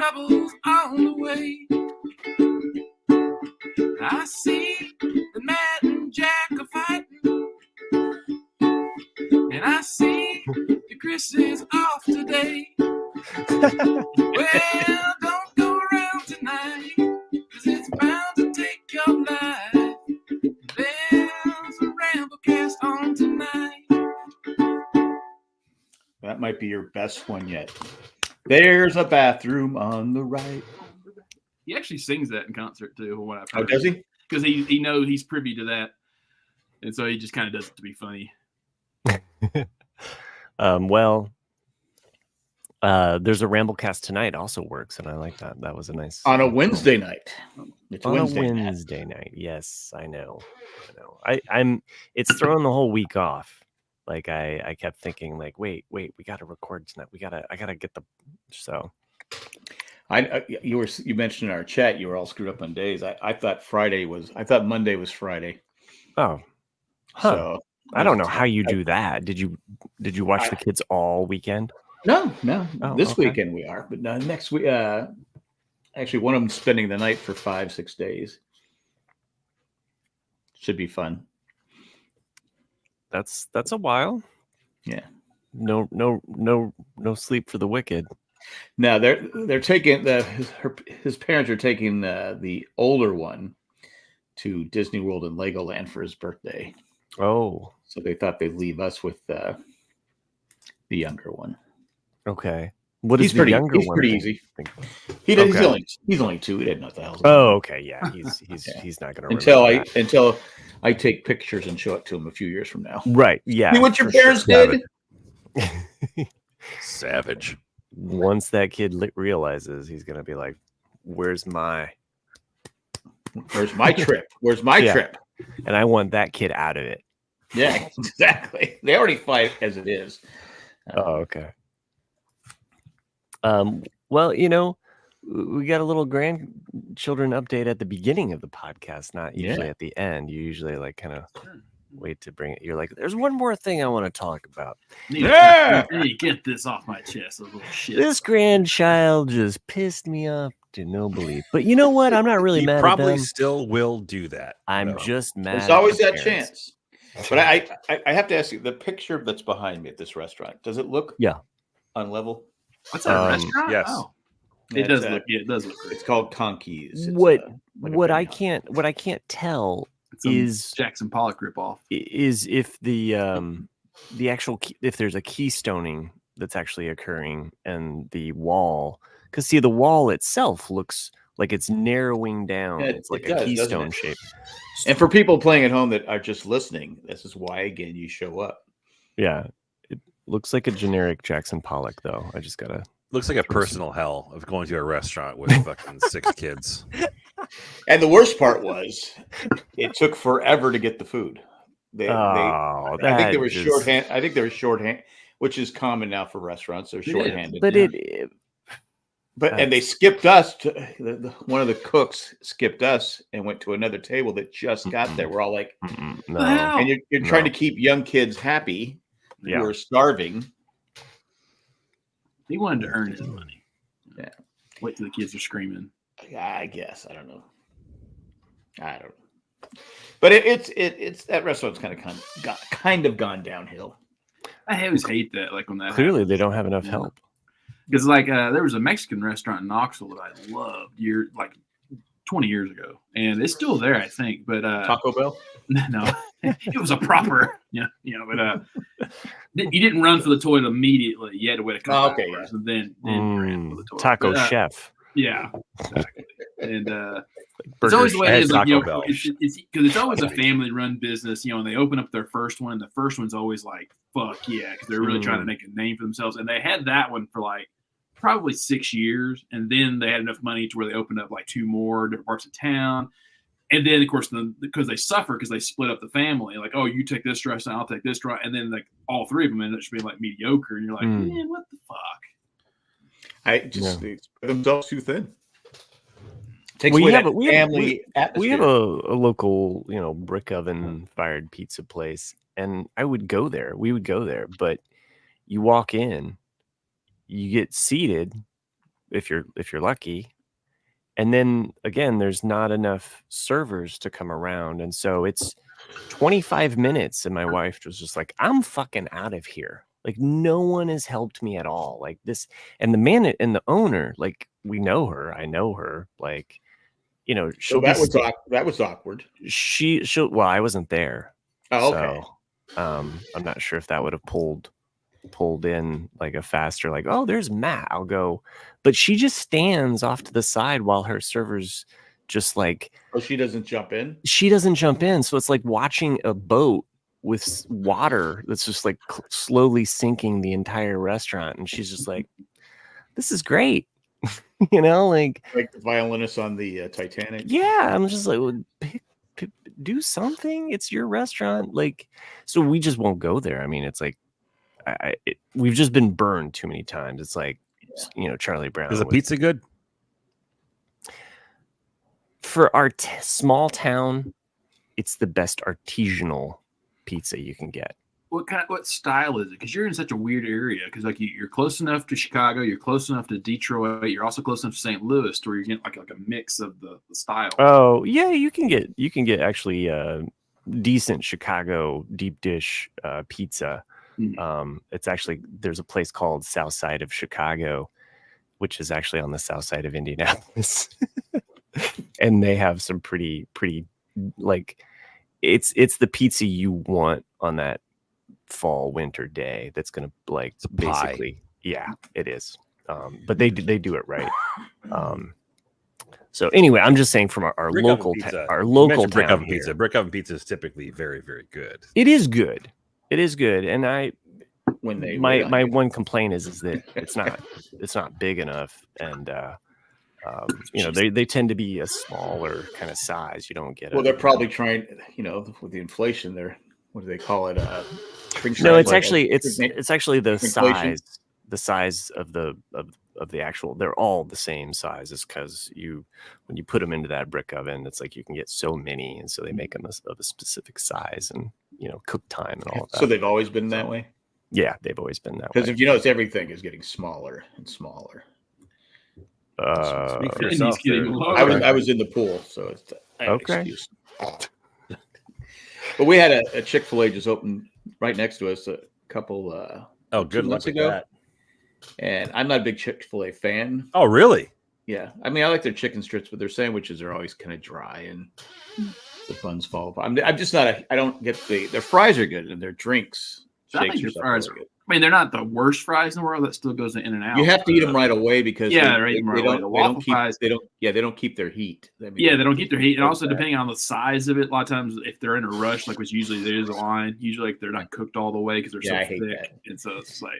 troubles on the way. I see the Matt and Jack are fighting, and I see the Chris is off today. Well, don't go around tonight, 'cause it's bound to take your life. There's a Ramblecast on tonight. That might be your best one yet. There's a bathroom on the right. He actually sings that in concert too. What I've heard. Oh, does he? Because he knows he's privy to that, and so he just kind of does it to be funny. There's a Ramblecast tonight also works, and I like that. That was a nice on a Wednesday night. It's on Wednesday night. Yes, I know. I'm. It's throwing the whole week off. Like I kept thinking, like, wait, we got to record tonight. I gotta get the. So, you mentioned in our chat you were all screwed up on days. I thought Monday was Friday. Oh, huh. So I don't know how you do that. Did you watch the kids all weekend? No. This weekend we are, but next week. Actually, one of them spending the night for 5-6 days. Should be fun. That's a while. Yeah. No sleep for the wicked. No, they're taking his parents are taking the older one to Disney World and Legoland for his birthday. Oh, so they thought they'd leave us with the younger one. Okay. What is the younger one? He's pretty easy. He's only 2. He didn't know what the hell's going on. Oh, okay. Yeah, he's not going to until I take pictures and show it to him a few years from now. Right. Yeah. See what your parents did. Savage. Once that kid realizes, he's going to be like, "Where's my trip? Where's my trip?" And I want that kid out of it. Yeah, exactly. They already fight as it is. Oh, okay. Well, we got a little grandchildren update at the beginning of the podcast, not usually at the end. You usually like kind of wait to bring it. You're like, there's one more thing I want to talk about. Get this off my chest, little shit. This grandchild just pissed me off to no belief. But you know what? I'm not really mad at them. Probably still will do that. I'm just mad. There's always that chance. But I have to ask you, the picture that's behind me at this restaurant, does it look unlevel? What's that restaurant? Yes. Oh. It does look great. It's called Conkeys. What I can't tell is Jackson Pollock ripoff. Is if the actual if there's a keystoning that's actually occurring and the wall, because the wall itself looks like it's narrowing down. It's like a keystone shape. And for people playing at home that are just listening, this is why again you show up. Yeah. Looks like a generic Jackson Pollock, though. I just gotta. Looks like a personal hell of going to a restaurant with fucking 6 kids. And the worst part was, it took forever to get the food. I think they were shorthand. I think they were shorthand, which is common now for restaurants. They're shorthanded. And they skipped us. One of the cooks skipped us and went to another table that just got there. We're all like, no. And you're trying to keep young kids happy. Yeah. Who are starving. He wanted to earn his money. Yeah. Wait till the kids are screaming. I guess. I don't know. But it's that restaurant's kind of gone downhill. I always hate that. Like when that clearly happens. They don't have enough help. Because there was a Mexican restaurant in Knoxville that I loved 20 years ago, and it's still there, I think. But Taco Bell? No, it was a proper, but you didn't run for the toilet immediately. You had to wait a couple hours, and then ran for the toilet. Taco Chef. Yeah, exactly. And it's always the way it is. Because it's always a family-run business, and they open up their first one. The first one's always like, fuck yeah, because they're really trying to make a name for themselves. And they had that one for probably 6 years, and then they had enough money to where they opened up 2 more different parts of town. And then, of course, because they suffer because they split up the family, you take this restaurant, I'll take this restaurant, and then all 3 of them end up being mediocre, and you're like, man, what the fuck? They spread themselves too thin. We have a local, brick oven fired pizza place, and I would go there. We would go there, but you walk in, you get seated, if you're lucky. And then again, there's not enough servers to come around. And so it's 25 minutes. And my wife was just like, I'm fucking out of here. Like, no one has helped me at all. Like this. And the man and the owner, like, we know her. I know her. Like, so that was awkward. Well, I wasn't there. Oh, okay. So I'm not sure if that would have pulled in like a faster, like, oh, there's Matt, I'll go. But she just stands off to the side while her servers just like, oh, she doesn't jump in. So it's like watching a boat with water that's just like slowly sinking the entire restaurant, and she's just like, this is great. Like the violinist on the Titanic. Yeah, I'm just like, well, do something. It's your restaurant. Like, so we just won't go there. I mean, it's like we've just been burned too many times. It's like, Charlie Brown. Is the pizza good? For our small town, it's the best artisanal pizza you can get. What style is it? Because you're in such a weird area. Because like you're close enough to Chicago, you're close enough to Detroit, you're also close enough to St. Louis, where you're getting like a mix of the style. Oh yeah, you can get actually decent Chicago deep dish pizza. It's actually, there's a place called South Side of Chicago, which is actually on the south side of Indianapolis, and they have some pretty like it's the pizza you want on that fall winter day. That's gonna like basically, yeah, it is. But they do it right. So anyway, I'm just saying from our local brick oven pizza. Brick oven pizza is typically very, very good. It is good, and my one complaint is that it's not big enough, and they tend to be a smaller kind of size. You don't get. Well, they're probably trying, with the inflation there. What do they call it? No, it's actually the size of the actual. They're all the same size. It's because when you put them into that brick oven, it's like you can get so many, and so they make them of a specific size and cook time and all of that. So they've always been that way. Yeah, they've always been that way. Because if you notice, everything is getting smaller and smaller. Speak for yourself. I was in the pool, so it's okay. Excuse. But we had a Chick-fil-A just open right next to us a couple. Good luck with that. And I'm not a big Chick-fil-A fan. Oh, really? Yeah, I mean, I like their chicken strips, but their sandwiches are always kind of dry and the buns fall apart. I'm just not. I don't get their fries are good and their drinks. I think your fries are good. I mean, they're not the worst fries in the world. That still goes in and out. You have to eat them right away because they don't keep their heat. They don't keep their heat, and also depending on the size of it, a lot of times if they're in a rush, like which usually there is a line, usually like they're not cooked all the way because they're so thick, and so it's like.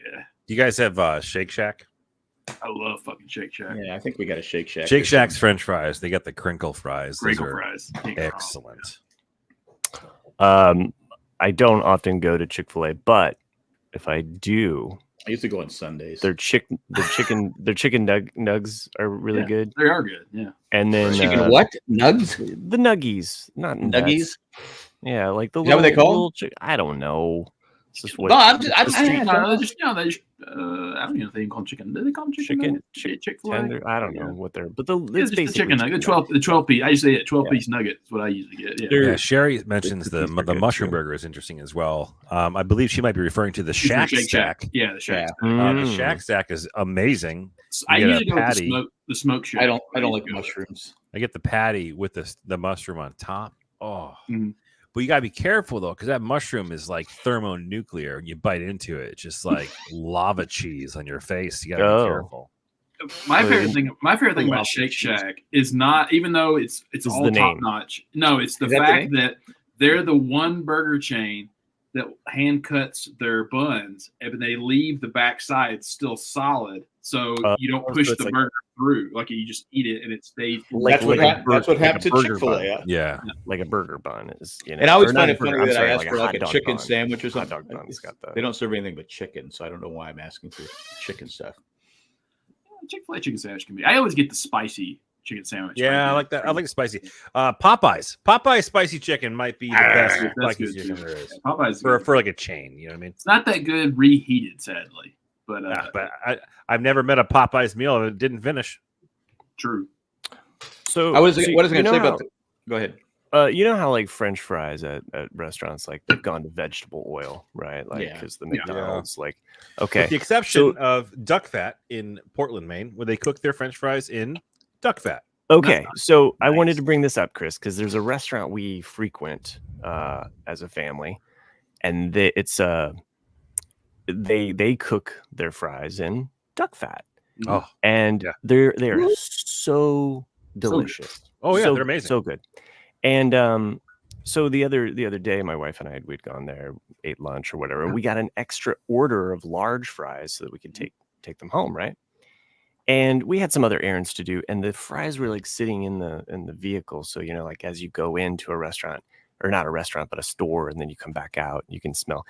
You guys have Shake Shack? I love fucking Shake Shack. Yeah, I think we got a Shake Shack. Shake Shack's French fries. They got the crinkle fries. Crinkle fries, excellent. I don't often go to Chick-fil-A, but if I do, I used to go on Sundays. Their chicken nugs are really good. They are good, yeah. And then chicken what? Nugs? The nuggies, not nuggies. Nuts. Yeah, like the. Is that what they call? I don't know. It's just what. No, I don't even know if they call them chicken. Do they call them chicken? Chick-fil-A. I don't know what they're. But it's basically the chicken nugget. The 12 piece. I usually say 12 piece nugget is what I usually get. Yeah. Sherry mentions the mushroom burger is interesting as well. I believe she might be referring to the Shack Stack. Yeah, the Shack. The Shack Stack is amazing. I usually go with the smoke shack. I don't like mushrooms. I get the patty with the mushroom on top. Oh. Mm-hmm. But you gotta be careful though, because that mushroom is like thermonuclear. And you bite into it, it's just like lava cheese on your face. You gotta be careful. My favorite thing about Shake Shack is not, even though it's all top notch. No, it's the fact that they're the one burger chain that hand cuts their buns, and they leave the backside still solid, so you don't push the burger through. Like you just eat it and it stays. That's what happened to Chick-fil-A. Yeah, like a burger bun is. And I always find it funny that I ask for like a chicken sandwich or something. They don't serve anything but chicken, so I don't know why I'm asking for chicken stuff. Chick-fil-A chicken sandwich can be. I always get the spicy chicken sandwich. Yeah, I like that. I like the spicy. Popeyes spicy chicken might be the best spicy chicken there is. Popeyes for like a chain. You know what I mean? It's not that good reheated, sadly. But I've never met a Popeyes meal that didn't finish. True. So what is I going to say about go ahead. You know how like French fries at restaurants, like they've gone to vegetable oil, right? Like because the McDonald's, like, okay, with the exception of duck fat in Portland, Maine, where they cook their French fries in duck fat. Okay, so I wanted to bring this up, Chris, because there's a restaurant we frequent as a family, and they cook their fries in duck fat. Oh, and they're so delicious. They're amazing, so good. And so the other day, my wife and we'd gone there, ate lunch or whatever, and we got an extra order of large fries so that we could take them home, right? And we had some other errands to do, and the fries were like sitting in the vehicle. So, you know, like as you go into a restaurant, or not a restaurant, but a store, and then you come back out, you can smell.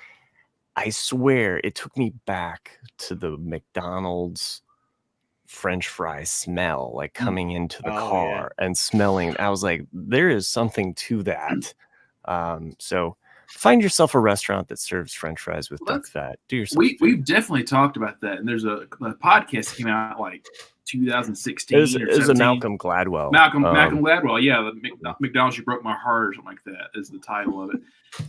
I swear it took me back to the McDonald's French fry smell, like coming into the car and smelling. I was like, there is something to that. So find yourself a restaurant that serves French fries with duck fat. Do yourself. We've definitely talked about that, and there's a podcast that came out like 2016. It was a Malcolm Gladwell. Malcolm Gladwell, the McDonald's You Broke My Heart or something like that is the title of it.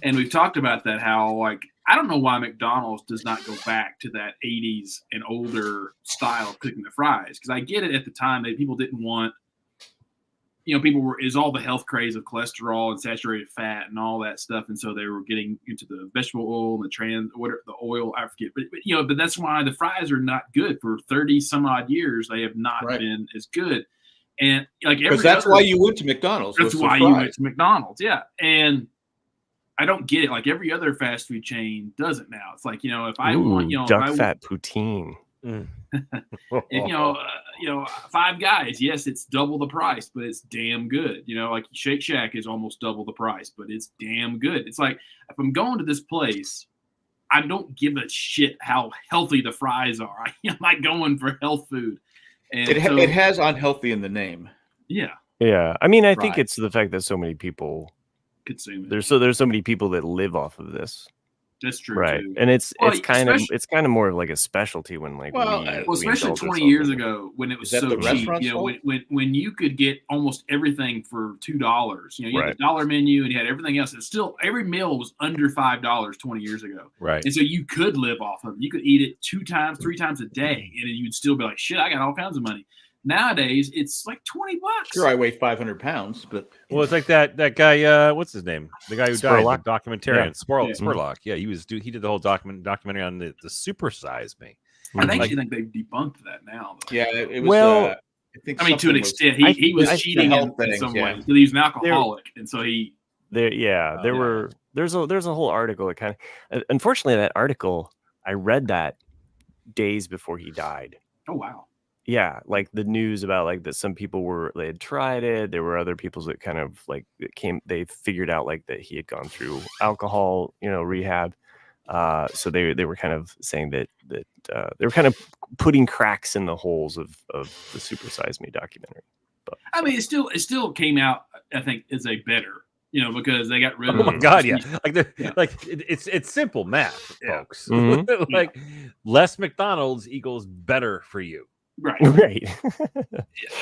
And we've talked about that, how like I don't know why McDonald's does not go back to that 80s and older style of cooking the fries, because I get it at the time that people didn't want, is all the health craze of cholesterol and saturated fat and all that stuff, and so they were getting into the vegetable oil and the oil, I forget, but that's why the fries are not good. For 30 some odd years they have not been as good, and like because that's why you went to McDonald's. That's why you went to McDonald's, and I don't get it. Like every other fast food chain does it now. It's like, if I want, duck fat poutine. If, Five Guys, yes, it's double the price, but it's damn good. Like Shake Shack is almost double the price, but it's damn good. It's like, if I'm going to this place, I don't give a shit how healthy the fries are. I'm not going for health food. And it has unhealthy in the name. Yeah. Yeah. I mean, I think it's the fact that so many people consume it. There's so many people that live off of this. That's true, right? Too. And it's kind of more of like a specialty when like especially 20 years ago when it was so cheap. When you could get almost everything for $2. You had the dollar menu and you had everything else. It's still every meal was under $5 20 years ago, right? And so you could live off of it. You could eat it 2 times, 3 times a day, and you'd still be like, shit, I got all kinds of money. Nowadays, it's like $20. Sure, I weigh 500 pounds, but it's like that guy. What's his name? The guy who died, the documentarian, Spurlock. Yeah, he did the whole documentary on the supersize me. I actually think they've debunked that now. Though. Yeah, it was. I mean, to an extent, he was cheating in some way. He was an alcoholic, and so he. There's a whole article that kind of. Unfortunately, that article I read that days before he died. Oh wow. Yeah, like the news about like that some people they had tried it. There were other people that kind of like they figured out like that he had gone through alcohol, rehab. So they were kind of saying that they were kind of putting cracks in the holes of the Super Size Me documentary. But I mean, it still came out, I think, as a better, because they got rid of. Oh my god, yeah, it's simple math, folks. Mm-hmm. Like less McDonald's equals better for you. Right.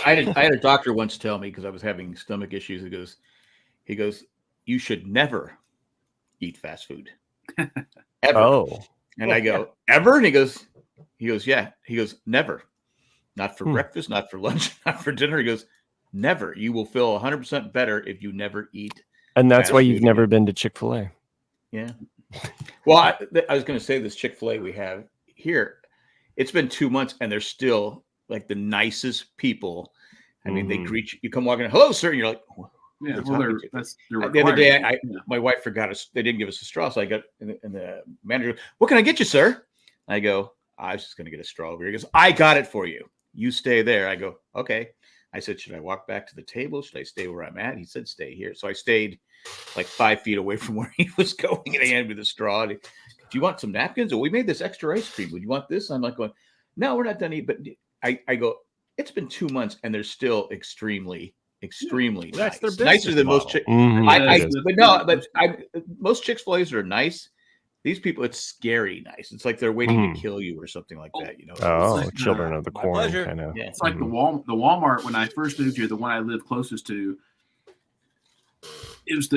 I had a doctor once tell me, because I was having stomach issues. He goes, you should never eat fast food. Ever. Oh. And I go, ever? And he goes, yeah. He goes, never. Not for breakfast, not for lunch, not for dinner. He goes, never. You will feel 100% better if you never eat. And that's why you've never been to Chick-fil-A. Yeah. Well, I was going to say this Chick-fil-A we have here, it's been 2 months and they're still like the nicest people. I mean, they greet you. You come walking in, hello, sir. And you're like, yeah. Well, the other day, my wife forgot us. They didn't give us a straw, so I got and the manager goes, what can I get you, sir? I go, I was just going to get a straw over here. He goes, I got it for you. You stay there. I go, okay. I said, should I walk back to the table? Should I stay where I'm at? He said, stay here. So I stayed like 5 feet away from where he was going, and he handed me the straw. Do you want some napkins? Well, we made this extra ice cream. Would you want this? I'm like going, no, we're not done eating. But I go, it's been 2 months and they're still extremely nice. That's their business nicer than model. most Chick. Most Chick-fil-A's are nice, These people, it's scary nice. It's like they're waiting to kill you or something like that. You know? Oh, like, children of the corn kind of. Yeah. It's like the Walmart when I first moved here, the one I lived closest to. It was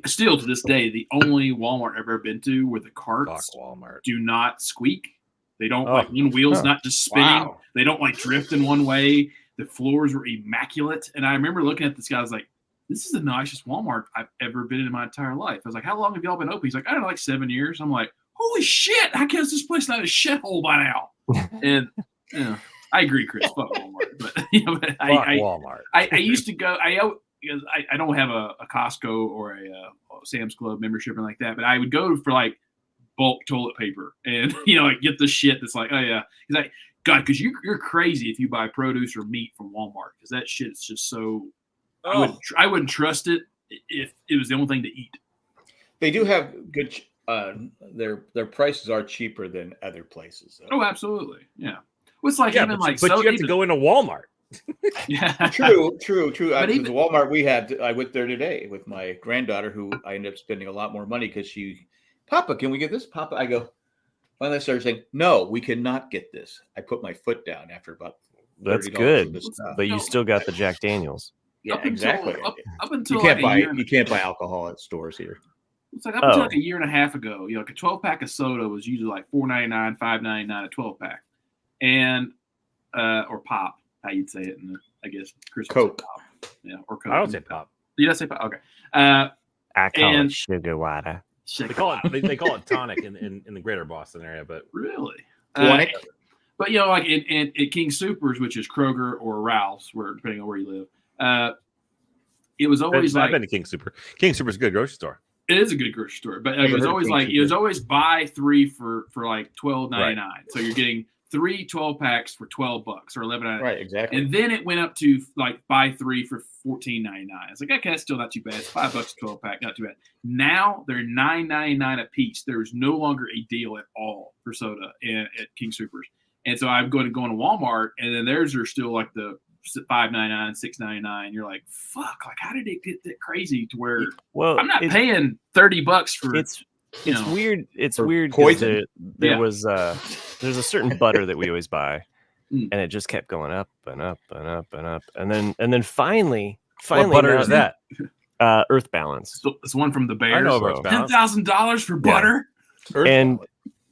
still to this day the only Walmart I've ever been to where the carts do not squeak. They don't like one wheel's not just spinning. Wow. They don't like drift in one way. The floors were immaculate. And I remember looking at this guy, I was like, this is the nicest Walmart I've ever been in my entire life. I was like, how long have y'all been open? He's like, I don't know, like 7 years. I'm like, holy shit, how come this place not a shithole by now? And I agree, Chris, fuck Walmart. But Walmart. I used to go, because I don't have a Costco or a Sam's Club membership or like that, but I would go for like bulk toilet paper and like get the shit that's like, oh yeah, he's like, God, because you're crazy if you buy produce or meat from Walmart because that shit is just so. I wouldn't trust it if it was the only thing to eat. They do have good. Their prices are cheaper than other places. Oh, absolutely, yeah. Well, it's like even like, but you have to go into Walmart. Yeah, true. But the Walmart I went there today with my granddaughter, who I ended up spending a lot more money because Papa, can we get this? Papa, I go. Finally, I started saying, no, we cannot get this. I put my foot down after about. That's good, but you still got the Jack Daniels. Yeah, exactly. Up until you can't buy alcohol at stores here. It's like up until like a year and a half ago, like a 12-pack of soda was usually like $4.99, $5.99 a 12-pack, and or pop, how you'd say it, I guess Chris Coke, pop. Yeah, or Coke. I don't say pop. You don't say pop. Okay. I call it sugar water. They call it tonic in the greater Boston area, but really tonic. But like in King Soopers, which is Kroger or Ralph's, depending on where you live. It was always I've been to King Super. King Super's a good grocery store. It is a good grocery store, but it was always buy 3 for like $12.99. Right. So you're getting 3 12-packs for $12 or $11.99. Right, exactly. And then it went up to like buy 3 for $14.99. It's like, okay, that's still not too bad. It's $5 a 12-pack, not too bad. Now they're $9.99 a piece. There is no longer a deal at all for soda at King Soopers. And so I'm going to Walmart, and then theirs are still like the $5.99, $6.99. You're like, fuck! Like, how did it get that crazy to where I'm not paying $30 for? It's weird. It's weird because there's a certain butter that we always buy, and it just kept going up and up and up and up, and then finally, what butter is that? Earth Balance. So it's one from the Bears. I know Earth Balance. $10,000 for butter. And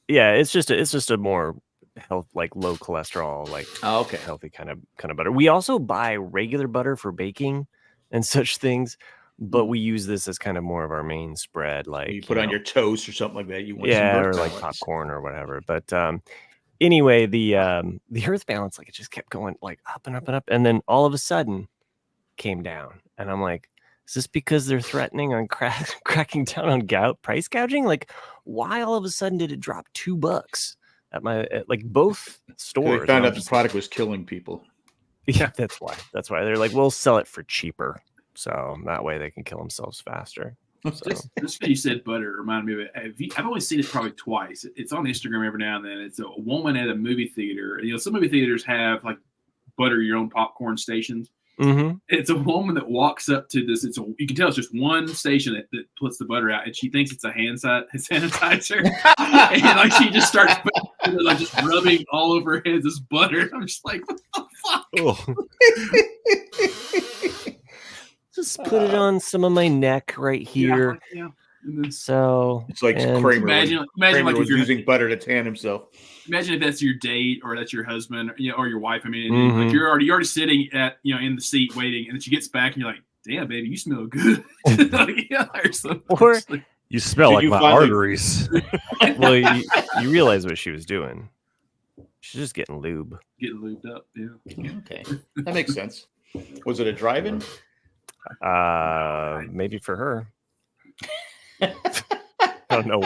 it's just a more health, like low cholesterol, like healthy kind of butter. We also buy regular butter for baking and such things, but we use this as kind of more of our main spread. Like you put on your toast or something like that. You want or like popcorn or whatever. But anyway, the Earth Balance, like it just kept going like up and up and up, and then all of a sudden came down, and I'm like, is this because they're threatening on cracking down on price gouging? Like, why all of a sudden did it drop $2 at like both stores? They found out the product was killing people. Yeah, that's why. They're like, we'll sell it for cheaper, so that way they can kill themselves faster. So. Just you said butter reminded me of it. I've only seen it probably twice. It's on Instagram every now and then. It's a woman at a movie theater. Some movie theaters have like butter your own popcorn stations. Mm-hmm. It's a woman that walks up to this. You can tell it's just one station that puts the butter out, and she thinks it's a hand sanitizer, and like she just starts like just rubbing all over her hands this butter. I'm just like, what the fuck? Oh. Just put it on some of my neck right here. Yeah. So it's like Kramer. Imagine Kramer like was using butter to tan himself. Imagine if that's your date or that's your husband, or your wife. I mean, like you're already sitting at in the seat waiting, and then she gets back, and you're like, "Damn, baby, you smell good." Or you smell like my arteries. Well, you realize what she was doing. She's just getting lubed up. Yeah. Okay, that makes sense. Was it a drive-in? Maybe for her. I don't know.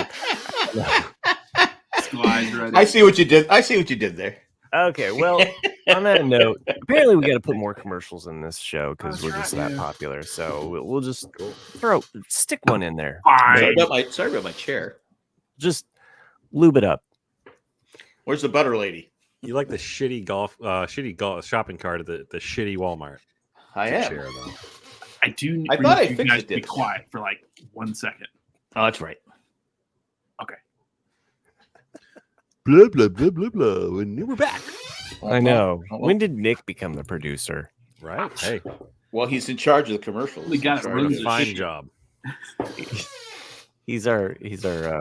I see what you did there. Okay, well, on that note, apparently we got to put more commercials in this show because we're just that popular. So we'll just stick one in there. Sorry about my chair. Just lube it up. Where's the butter lady? You like the shitty golf shopping cart at the shitty Walmart. I am. Chair, though. I do. I thought I fixed it. Be quiet for like 1 second. Oh, that's right. Okay. blah blah blah blah blah. And we're back. I know. When did Nick become the producer? Right. Hey. Well, he's in charge of the commercials. We got a fine job. He's our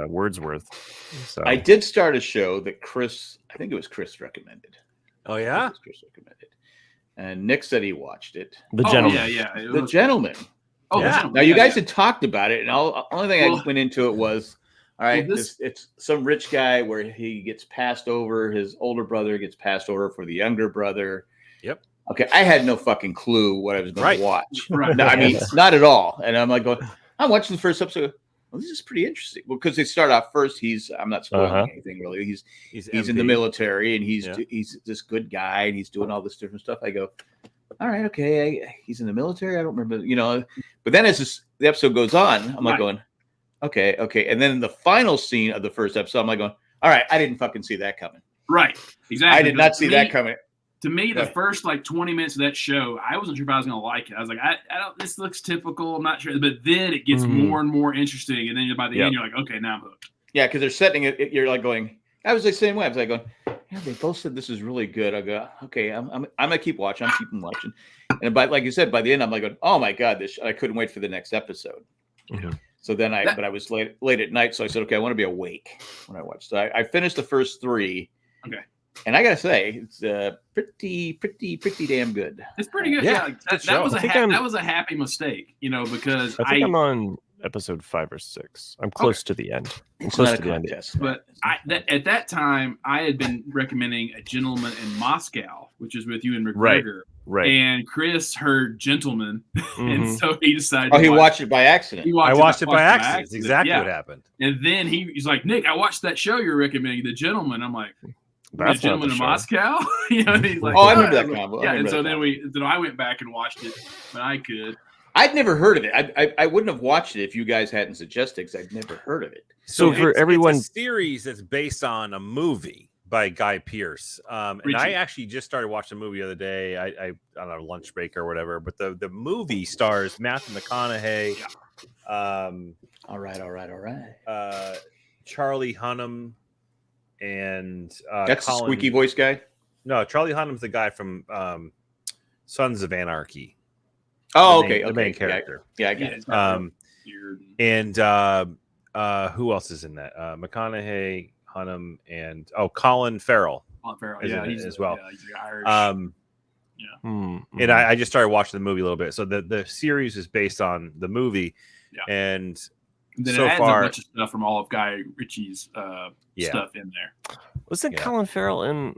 Wordsworth. So I did start a show that I think it was Chris recommended. Oh yeah, Chris recommended, and Nick said he watched it. The Gentleman. The Gentleman. Oh, yeah. The Gentleman. Now you guys had talked about it, and only thing I went into it was, all right, it's some rich guy where he gets passed over. His older brother gets passed over for the younger brother. Yep. Okay, I had no fucking clue what I was going to watch. Right. No, I mean, not at all. And I'm like I'm watching the first episode. Well, this is pretty interesting. Well, because they start off first, I'm not spoiling anything really. He's in the military and he's this good guy and he's doing all this different stuff. I go, all right, okay, he's in the military. I don't remember, But then as the episode goes on, I'm like going, okay. And then in the final scene of the first episode, I'm like going, all right, I didn't fucking see that coming. Right, exactly. I did not see that coming. To me, the first 20 minutes of that show, I wasn't sure if I was going to like it. I was like, I don't. This looks typical. I'm not sure, but then it gets more and more interesting, and then by the end, you're like, okay, now I'm hooked. Yeah, because they're setting it. You're like going. I was the same way. I was like going. Yeah, they both said this is really good. I go, okay, I'm gonna keep watching. I'm keeping watching, and like you said, by the end, I'm like, going, oh my god, I couldn't wait for the next episode. Mm-hmm. So then but I was late at night, so I said, okay, I want to be awake when I watch. So I finished the first 3. Okay. And I gotta say, it's pretty damn good. It's pretty good. Yeah, that was a happy mistake, because I think I'm on episode 5 or 6. I'm close to the end. I'm close to the end. But at that time, I had been recommending A Gentleman in Moscow, which is with Ewan McGregor. Right. And Chris heard Gentleman, and so he decided. Oh, he watched it by accident. I watched it by accident. That's exactly what happened. And then he's like, Nick, I watched that show you're recommending, The Gentleman. I'm like, that's The Gentleman in Moscow. He's like, I remember that combo. Yeah, and so then I went back and watched it, but I could. I'd never heard of it. I wouldn't have watched it if you guys hadn't suggested, because I'd never heard of it. So for everyone, it's a series that's based on a movie by Guy Pearce. And I actually just started watching the movie the other day. I on a lunch break or whatever. But the movie stars Matthew McConaughey. All right. Charlie Hunnam. And that's the squeaky voice guy. No, Charlie Hunnam's the guy from Sons of Anarchy. Oh, the main character. Yeah, I get it. And who else is in that? McConaughey, Hunnam, and Colin Farrell. Colin Farrell, he's as well. Yeah, he's Irish. And I just started watching the movie a little bit. So the series is based on the movie, and then so it adds far, a bunch of stuff from all of Guy Ritchie's stuff in there. Wasn't Colin Farrell in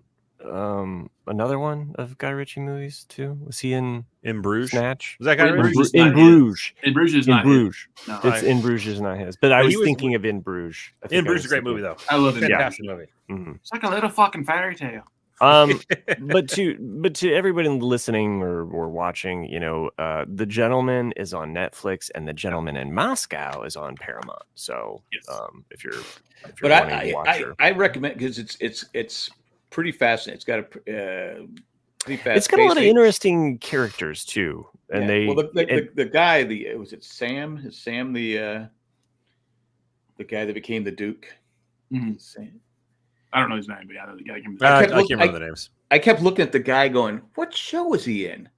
another one of Guy Ritchie movies too? Was he in Bruges? Snatch? Was that Guy Ritchie? In Bruges. In Bruges is not Bruges. No, it's In Bruges is not his. But I was thinking of In Bruges. In Bruges is a great movie though. I love it. Fantastic movie. Mm-hmm. It's like a little fucking fairy tale. But to everybody listening or watching, The Gentleman is on Netflix and The Gentleman in Moscow is on Paramount. So if you're wanting to watch I recommend, because it's pretty fascinating. It's got a pretty fast. It's got a lot of interesting characters too, and the guy, was it Sam? Is Sam the guy that became the Duke? Mm-hmm. Sam. I don't know his name, but I can't remember the names. I kept looking at the guy going, what show was he in?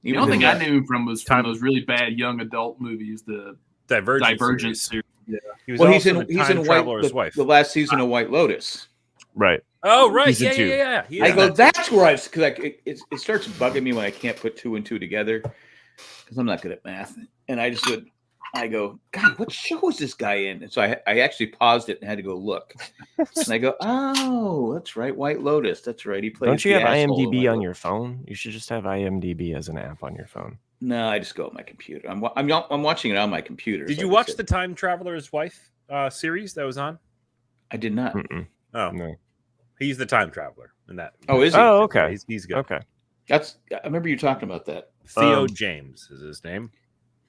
The only thing I knew him from was from those really bad young adult movies, the Divergent series. Yeah. He's in the last season of White Lotus. Right. Oh, right. Yeah. I go, that's where it starts bugging me when I can't put 2 and 2 together, because I'm not good at math. And I go, God, what show is this guy in? And so I actually paused it and had to go look. And I go, oh, that's right, White Lotus. That's right. He plays. Don't you have IMDb on your phone? You should just have IMDb as an app on your phone. No, I just go on my computer. I'm watching it on my computer. Did you watch the Time Traveler's Wife series that was on? I did not. Mm-mm. Oh no, he's the time traveler in that. Oh, is he? Oh, okay. He's good. Okay, I remember you talking about that. Theo James is his name.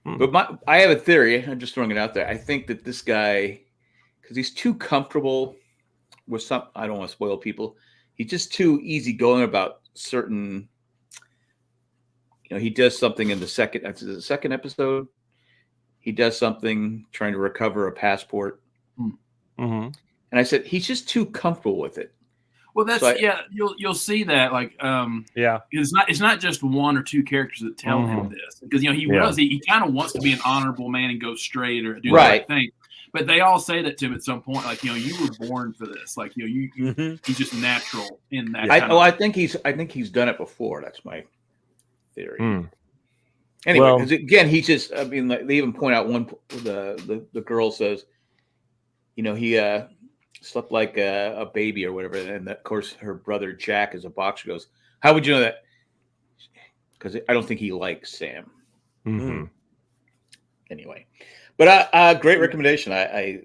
But I have a theory. I'm just throwing it out there. I think that this guy, because he's too comfortable with some, I don't want to spoil people. He's just too easygoing about certain. He does something in the second episode. He does something trying to recover a passport. Mm-hmm. And I said, he's just too comfortable with it. Well, that's you'll see that like it's not just one or two characters that tell him this, because he kind of wants to be an honorable man and go straight or do the right thing. But they all say that to him at some point, like, you were born for this. Like, he's just natural in that. I think he's done it before. That's my theory. Anyway, because again, he's just. I mean, like, they even point out the girl says, he slept like a baby or whatever, and of course her brother Jack is a boxer. Goes, how would you know that? Because I don't think he likes Sam. Mm-hmm. Anyway. But great recommendation. I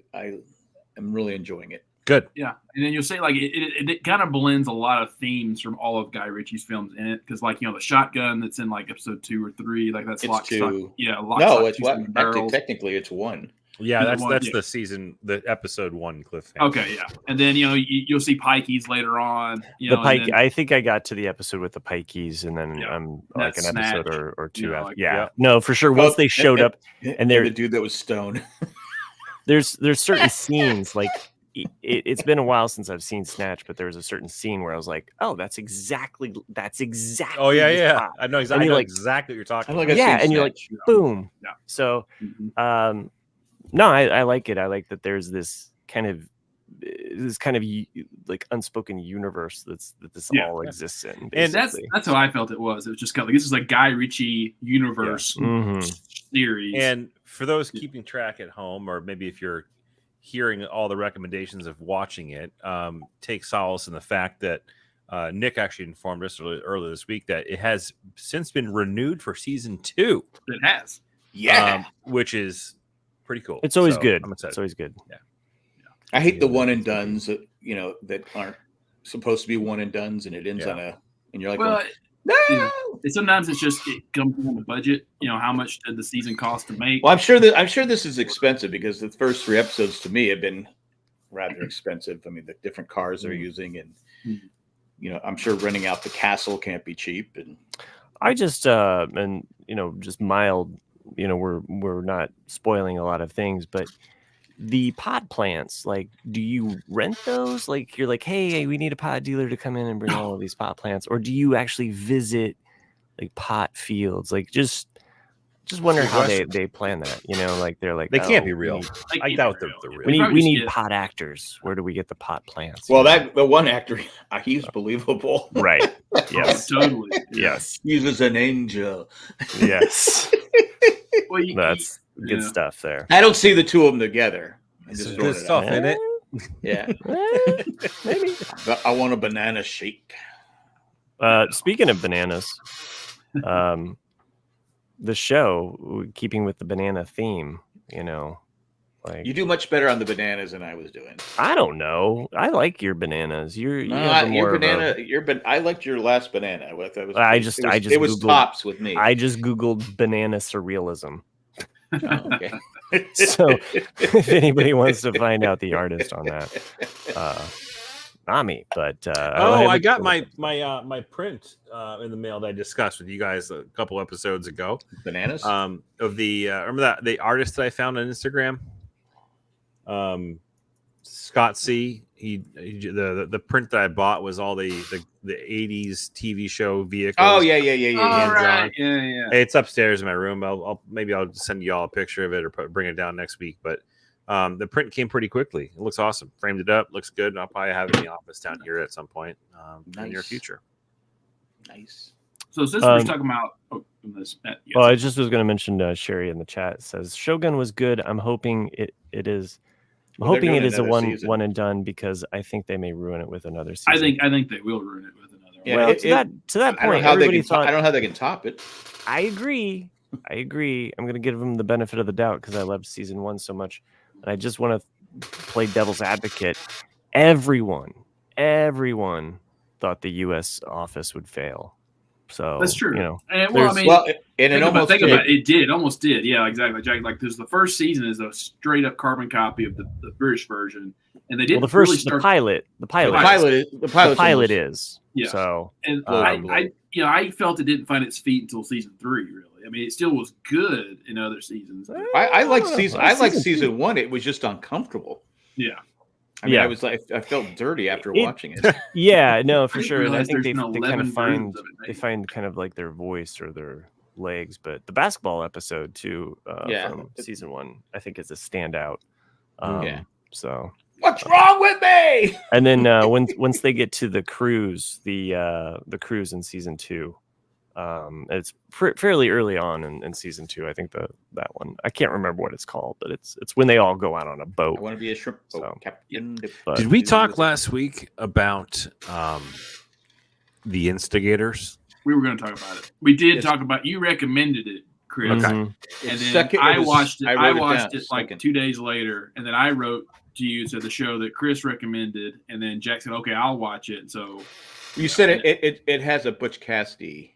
am really enjoying it. Good. Yeah, and then you'll say like it kind of blends a lot of themes from all of Guy Ritchie's films in it, because like the shotgun that's in like episode 2 or 3, like that's Lock, Stock. Yeah, Lock, no, it's what? Actually, technically, it's 1. Yeah, that's the episode 1 cliffhanger. Okay, yeah, and then you'll see Pikeys later on. I think I got to the episode with the Pikeys, and then I'm like an episode or 2 after. No, for sure. Once they showed up, and they're the dude that was stoned. there's certain scenes like. It's been a while since I've seen Snatch, but there was a certain scene where I was like, "Oh, that's exactly." Oh yeah. I know exactly. Exactly what you're talking about. And you're like, boom. Yeah. So, no, I like it. I like that there's this kind of like unspoken universe that this all exists in. Basically. And that's how I felt it was. It was just kind of like, this is like Guy Ritchie universe series. And for those keeping track at home, or maybe if you're hearing all the recommendations of watching it, take solace in the fact that Nick actually informed us earlier this week that it has since been renewed for season 2. It has, which is pretty cool. It's always good. It's always good. Yeah. I hate the one and dones that that aren't supposed to be one and dones, and it ends on and you're like, well, sometimes it comes from the budget. How much did the season cost to make? Well, I'm sure this is expensive, because the first 3 episodes to me have been rather expensive. I mean, the different cars they're using, and I'm sure renting out the castle can't be cheap. And I just just mild. We're not spoiling a lot of things, but the pot plants, like, do you rent those? Like, you're like, hey, we need a pot dealer to come in and bring all of these pot plants, or do you actually visit like pot fields? Like, just wonder how they plan that. Like they're like, they can't be real. I doubt they're We real. need pot actors. Where do we get the pot plants? Well, the one actor, he's believable, right? Yes, totally. Yes, he was an angel. Yes, that's good stuff there. I don't see the two of them together. There's good stuff in it. Yeah, maybe. I want a banana shake. Speaking of bananas, the show, keeping with the banana theme, like, you do much better on the bananas than I was doing. I don't know. I like your bananas. Your banana. I liked your last banana. It was Googled, tops with me. I just Googled banana surrealism. Oh, okay. So if anybody wants to find out the artist on that, not me, but I got my print in the mail that I discussed with you guys a couple episodes ago. Bananas of the remember that the artist that I found on Instagram, Scott C. The print that I bought was all the 80s TV show vehicles. Oh yeah. All right. Yeah. It's upstairs in my room. I'll send you all a picture of it or bring it down next week. But the print came pretty quickly. It looks awesome. Framed it up, looks good. And I'll probably have it in the office down here at some point in the near future. Nice. So since we're talking about I just was going to mention Sherry in the chat says Shogun was good. I'm hoping it is. I'm hoping it is a one and done, because I think they may ruin it with another season. I think they will ruin it with another. Yeah, well, to that point, everybody thought. I don't know how they can top it. I agree. I'm going to give them the benefit of the doubt because I loved season 1 so much, and I just want to play devil's advocate. Everyone thought the U.S. office would fail. So that's true. It almost did. Yeah, exactly. Jack, like, there's the first season is a straight up carbon copy of the British version, and they didn't. Well, the pilot is. Yeah. So, and I felt it didn't find its feet until season 3. Really, I mean, it still was good in other seasons. I like season 1. It was just uncomfortable. Yeah. I mean, I felt dirty after watching it. Yeah, no, for sure. And I think they kind of find they kind of like their voice or their legs. But the basketball episode too, from season 1, I think is a standout. So what's wrong with me? And then once they get to the cruise, the cruise in season 2. It's fairly early on in season 2. I think that one, I can't remember what it's called, but it's when they all go out on a boat. I want to be a shrimp boat captain. Did we talk last week about the instigators? We were going to talk about it. We did talk about. You recommended it, Chris. Okay. And then I watched it. I watched it like 2 days later, and then I wrote to you to the show that Chris recommended, and then Jack said, "Okay, I'll watch it." So you said it has a Butch Cassidy.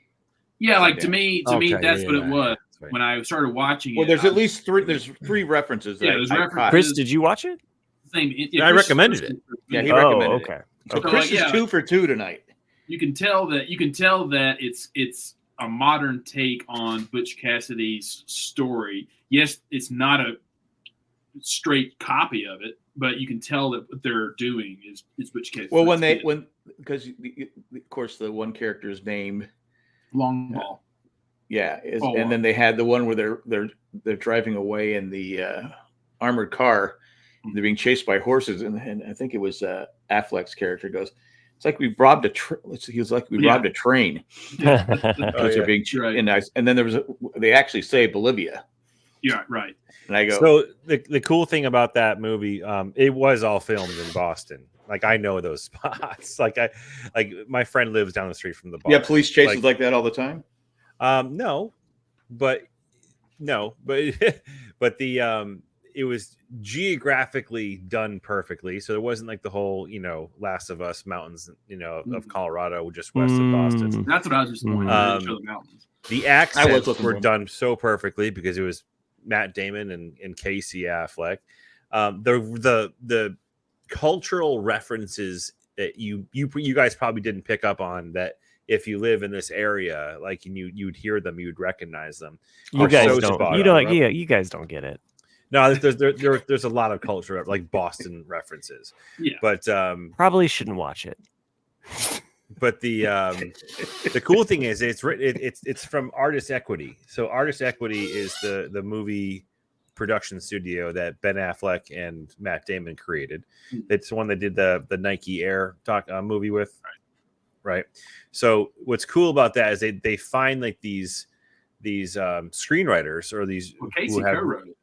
Yeah, like to me, that's what it was. Right. When I started watching it. Well, there's at least 3. There's 3 references. Chris, did you watch it? I recommended it. Yeah, he recommended it. So Chris is 2 for 2 tonight. You can tell that it's a modern take on Butch Cassidy's story. Yes, it's not a straight copy of it, but you can tell that what they're doing is Butch Cassidy. Well, because of course the one character is named Long Ball. And then they had the one where they're driving away in the armored car. They're being chased by horses, and I think it was Affleck's character goes, "It's like we robbed a train." He was like, "We robbed a train." They're being and then they actually say Bolivia. Yeah, right. And I go. So the cool thing about that movie, it was all filmed in Boston. Like I know those spots. Like my friend lives down the street from the bar. Yeah, police chases like that all the time. No, but the it was geographically done perfectly. So there wasn't like the whole Last of Us mountains of Colorado just west of Boston. That's what I was just pointing out. The mountains. The accents were done so perfectly because it was Matt Damon and Casey Affleck. The cultural references that you guys probably didn't pick up on, that if you live in this area, like you'd hear them, you'd recognize them. You guys don't. You don't. Yeah, you guys don't get it. No, there's a lot of culture like Boston references. Yeah, but probably shouldn't watch it. But the cool thing is it's from Artist Equity. So Artist Equity is the movie production studio that Ben Affleck and Matt Damon created. It's the one that did the Nike Air movie with. Right. So what's cool about that is they find like these screenwriters or these. Well, Casey co-wrote it.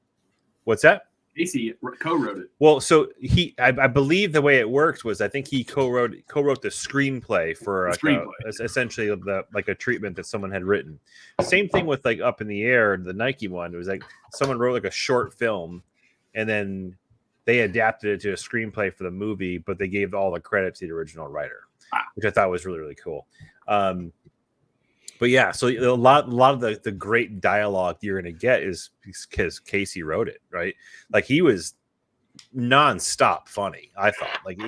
What's that? Casey co-wrote it. Well, so I believe the way it worked was I think he co-wrote the screenplay for essentially like a treatment that someone had written. Same thing with like Up in the Air, the Nike one. It was like someone wrote like a short film, and then they adapted it to a screenplay for the movie, but they gave all the credit to the original writer, which I thought was really, really cool. But yeah, so a lot of the great dialogue you're going to get is because Casey wrote it, right? Like he was nonstop funny. I thought, like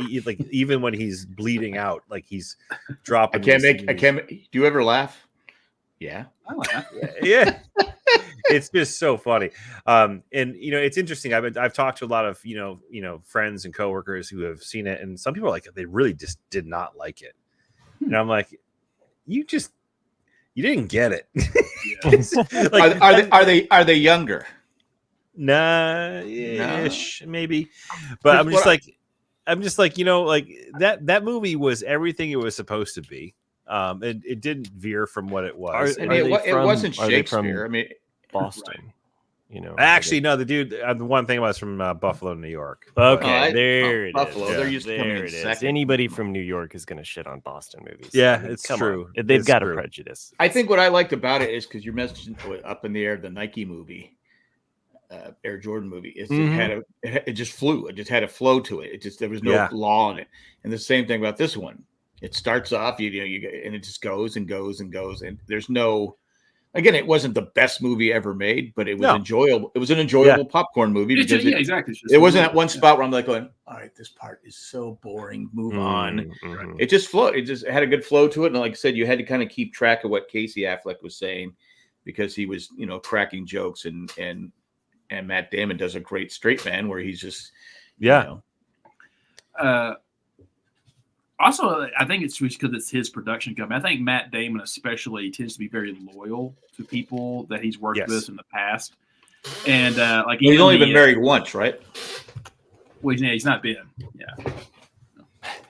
even when he's bleeding out, like he's dropping. I can't. Do you ever laugh? Yeah, I laugh. Yeah. It's just so funny. And it's interesting. I've talked to a lot of friends and coworkers who have seen it, and some people are like they really just did not like it. And I'm like, you didn't get it. Like, are they younger? Nah, ish, maybe. But I'm just like that movie was everything it was supposed to be. It didn't veer from what it was. It wasn't Shakespeare. I mean, Boston. Actually, no. The dude, the one thing was from Buffalo, New York. Okay, there it is. Buffalo. Yeah. They're used to coming in second. Anybody from New York is going to shit on Boston movies. Yeah, it's true. They've got a prejudice. I think what I liked about it is because you mentioned Up in the Air, the Nike movie, Air Jordan movie. It just flew. It just had a flow to it. There was no law in it. And the same thing about this one. It starts off, and it just goes and goes and goes, and there's no. Again, it wasn't the best movie ever made, but it was enjoyable. It was an enjoyable popcorn movie. Exactly. It wasn't at one spot where I'm like going, all right, this part is so boring. Move on. Mm-hmm. It just flowed. It just had a good flow to it. And like I said, you had to kind of keep track of what Casey Affleck was saying because he was, cracking jokes and Matt Damon does a great straight man where he's just, Also, I think it's because it's his production company. I think Matt Damon especially tends to be very loyal to people that he's worked with in the past. And like he's only been married once, right? Well, yeah, he's not been. Yeah.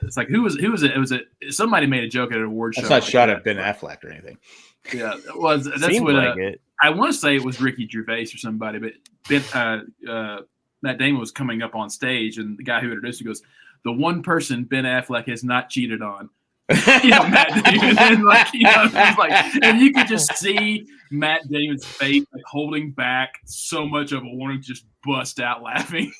It's like who was it? It was somebody made a joke at an award show. That's not shot at Ben Affleck or anything. Yeah, it was. That's Seemed what like it. I want to say. It was Ricky Gervais or somebody, but Matt Damon was coming up on stage, and the guy who introduced him goes, "The one person Ben Affleck has not cheated on." Matt Damon, and and you could just see Matt Damon's face like holding back so much of a warning to just bust out laughing.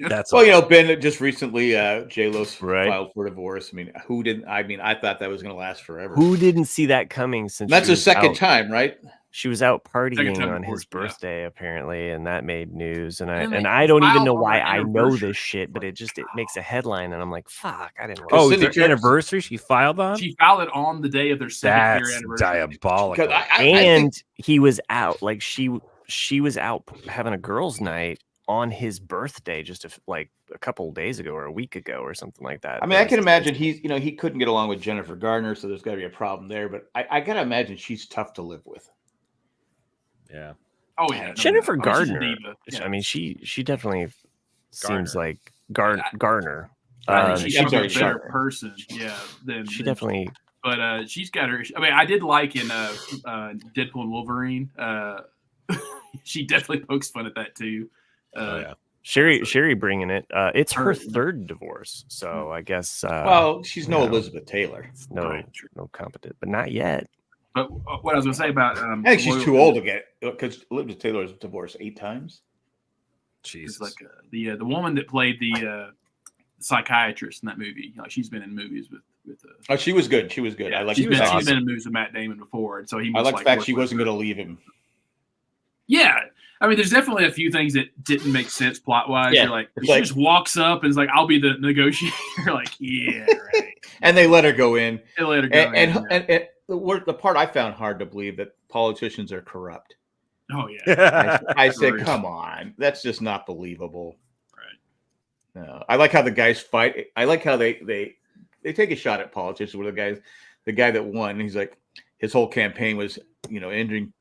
That's Ben just recently J-Lo filed for divorce. I mean, who didn't? I mean, I thought that was going to last forever. Who didn't see that coming? Since that's the second time, right? She was out partying on his birthday, apparently, and that made news. And I don't even know why I know this shit, but it makes a headline, and I'm like, fuck, I didn't. Oh, their anniversary? She filed on? She filed it on the day of their 2nd year anniversary. Diabolical. And he was out, like she was out having a girls' night on his birthday just a couple of days ago or a week ago or something like that. I mean, I can imagine he couldn't get along with Jennifer Garner, so there's got to be a problem there. But I got to imagine she's tough to live with. Yeah. Oh yeah. Jennifer Gardner. I mean, she definitely seems like Garner. She's a better person. Yeah. She definitely. But she's got her. I mean, I did like in Deadpool and Wolverine. She definitely pokes fun at that too. Sherry bringing it. It's her third divorce, so I guess. Well, she's no Elizabeth Taylor. No competent, but not yet. But what I was going to say about, I think she's too old to get, because Elizabeth Taylor was divorced 8 times. Jesus. Like the woman that played the psychiatrist in that movie. Like she's been in movies with. Oh, she was good. She was good. Yeah, I like. She's been in movies with Matt Damon before, and so he. I like the fact she wasn't going to leave him. Yeah, I mean, there's definitely a few things that didn't make sense plot wise. Yeah, she just walks up and is like, "I'll be the negotiator." Like, yeah, right. And they let her go in. They let her go in. And the part I found hard to believe that politicians are corrupt. Oh yeah, I said, come on, that's just not believable. Right. No, I like how the guys fight. I like how they take a shot at politicians. Where the guy that won, he's like, his whole campaign was ending,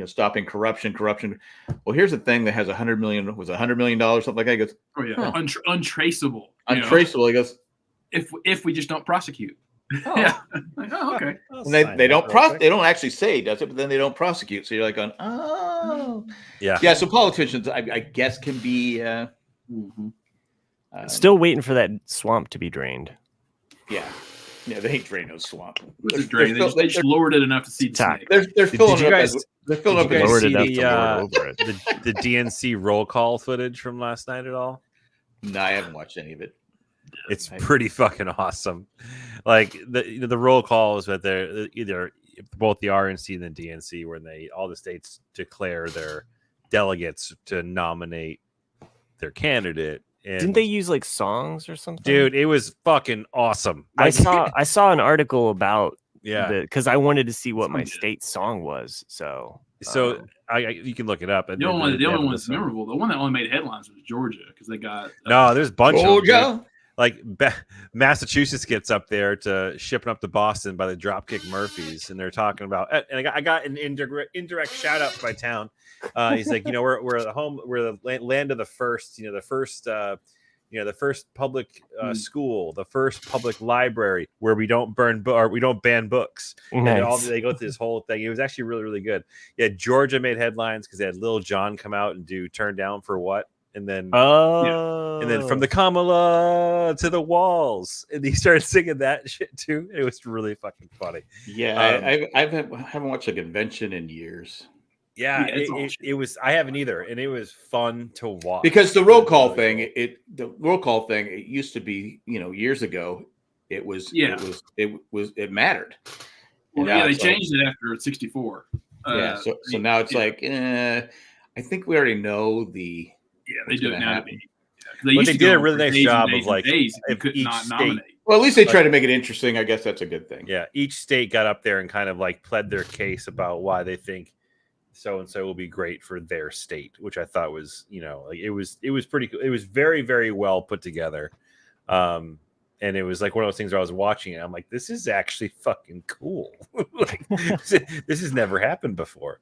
stopping corruption. Well, here's the thing that has $100 million, $100 million, something like that. He goes, oh yeah, untraceable. Untraceable. He goes, if we just don't prosecute. Oh. Yeah. Like, oh, okay. And they don't they don't actually say does it, but then they don't prosecute. So you're like going, oh, yeah. So politicians, I guess, can be still waiting for that swamp to be drained. Yeah, they ain't drained no swamp. They just lowered it enough to see the snake. They're filling it up. They're filling up. Lowered it up to lower over it. The DNC roll call footage from last night at all? No, I haven't watched any of it. It's pretty fucking awesome. Like the roll call is that they're either both the RNC and the DNC, where all the states declare their delegates to nominate their candidate. And didn't they use like songs or something? Dude, it was fucking awesome. I saw an article about because I wanted to see what my good. state song was. So you can look it up. The only one that's memorable, the one that only made headlines was Georgia because they got there's a bunch of them. Like Massachusetts gets up there to shipping up to Boston by the Dropkick Murphys, and they're talking about. And I got an indirect shout out to my town. He's like, we're the land of the first, the first public school, the first public library where we don't ban books. Nice. And they go through this whole thing. It was actually really, really good. Yeah, Georgia made headlines because they had Lil Jon come out and do "Turn Down for What." And then, and then from the Kamala to the walls, and he started singing that shit too. It was really fucking funny. Yeah, I haven't watched a convention in years. Yeah, it was. I haven't either, and it was fun to watch because the roll call thing. It used to be, years ago. It was mattered. Well, they changed it after 64. So now it's like, I think we already know the. Yeah, they do it now. They did a really nice job of like if you could not nominate. Well, at least they try to make it interesting. I guess that's a good thing. Yeah, each state got up there and kind of like pled their case about why they think so and so will be great for their state, which I thought was, like it was pretty cool. It was very, very well put together. And it was like one of those things where I was watching it. I'm like, this is actually fucking cool. Like, this has never happened before.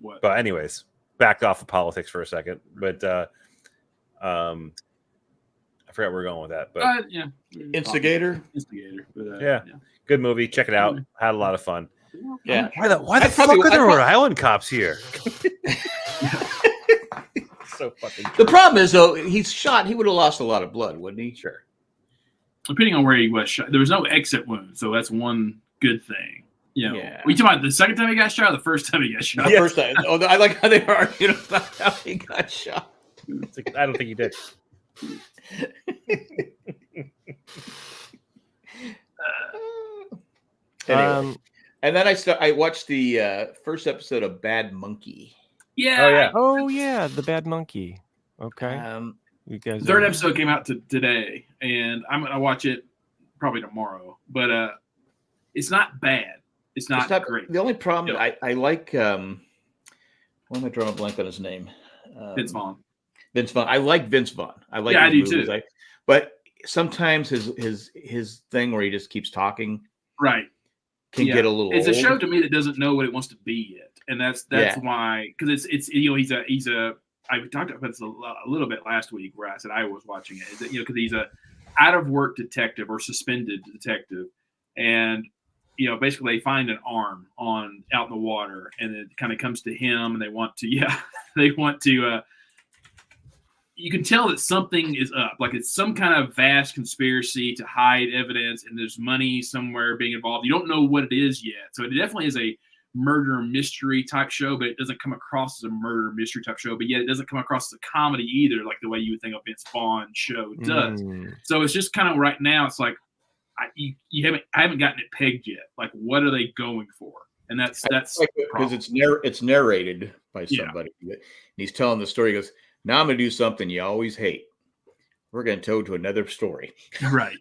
What? But anyways, backed off of politics for a second. But I forgot where we're going with that. But yeah, Instigator. But, yeah, good movie. Check it out. Had a lot of fun. Yeah. Why the fuck are the Rhode Island cops here? So fucking. The problem is though, he's shot. He would have lost a lot of blood, wouldn't he? Sure. Depending on where he was shot, there was no exit wound, so that's one good thing. Yeah. Were you talking about the second time he got shot or the first time he got shot? The first time. Oh, I like how they were arguing about how he got shot. I don't think he did. Anyway. And then I watched the first episode of Bad Monkey. Yeah. Oh yeah, the Bad Monkey. Okay. You guys. Third episode came out today, and I'm gonna watch it probably tomorrow. But it's not bad. It's not great. The only problem I like. Why am I drawing a blank on his name? Vince Vaughn. Vince Vaughn. I like Vince Vaughn. I like. Yeah, I do movies. too. But sometimes his thing where he just keeps talking, right, can get a little. It's old. a show to me that doesn't know what it wants to be yet, and that's why, because it's he's a. I talked about this a little bit last week where I said I was watching it. Is that, because he's a out of work detective or suspended detective, and basically they find an arm out in the water, and it kind of comes to him, and they want to. You can tell that something is up, like it's some kind of vast conspiracy to hide evidence, and there's money somewhere being involved. You don't know what it is yet, so it definitely is a murder mystery type show, but it doesn't come across as a murder mystery type show. But yet it doesn't come across as a comedy either, like the way you would think a Vince Vaughn show does. So it's just kind of right now. It's like I haven't gotten it pegged yet. Like, what are they going for? And that's because it's narrated by somebody. And he's telling the story. He goes, now I'm going to do something you always hate. We're going to go to another story. Right.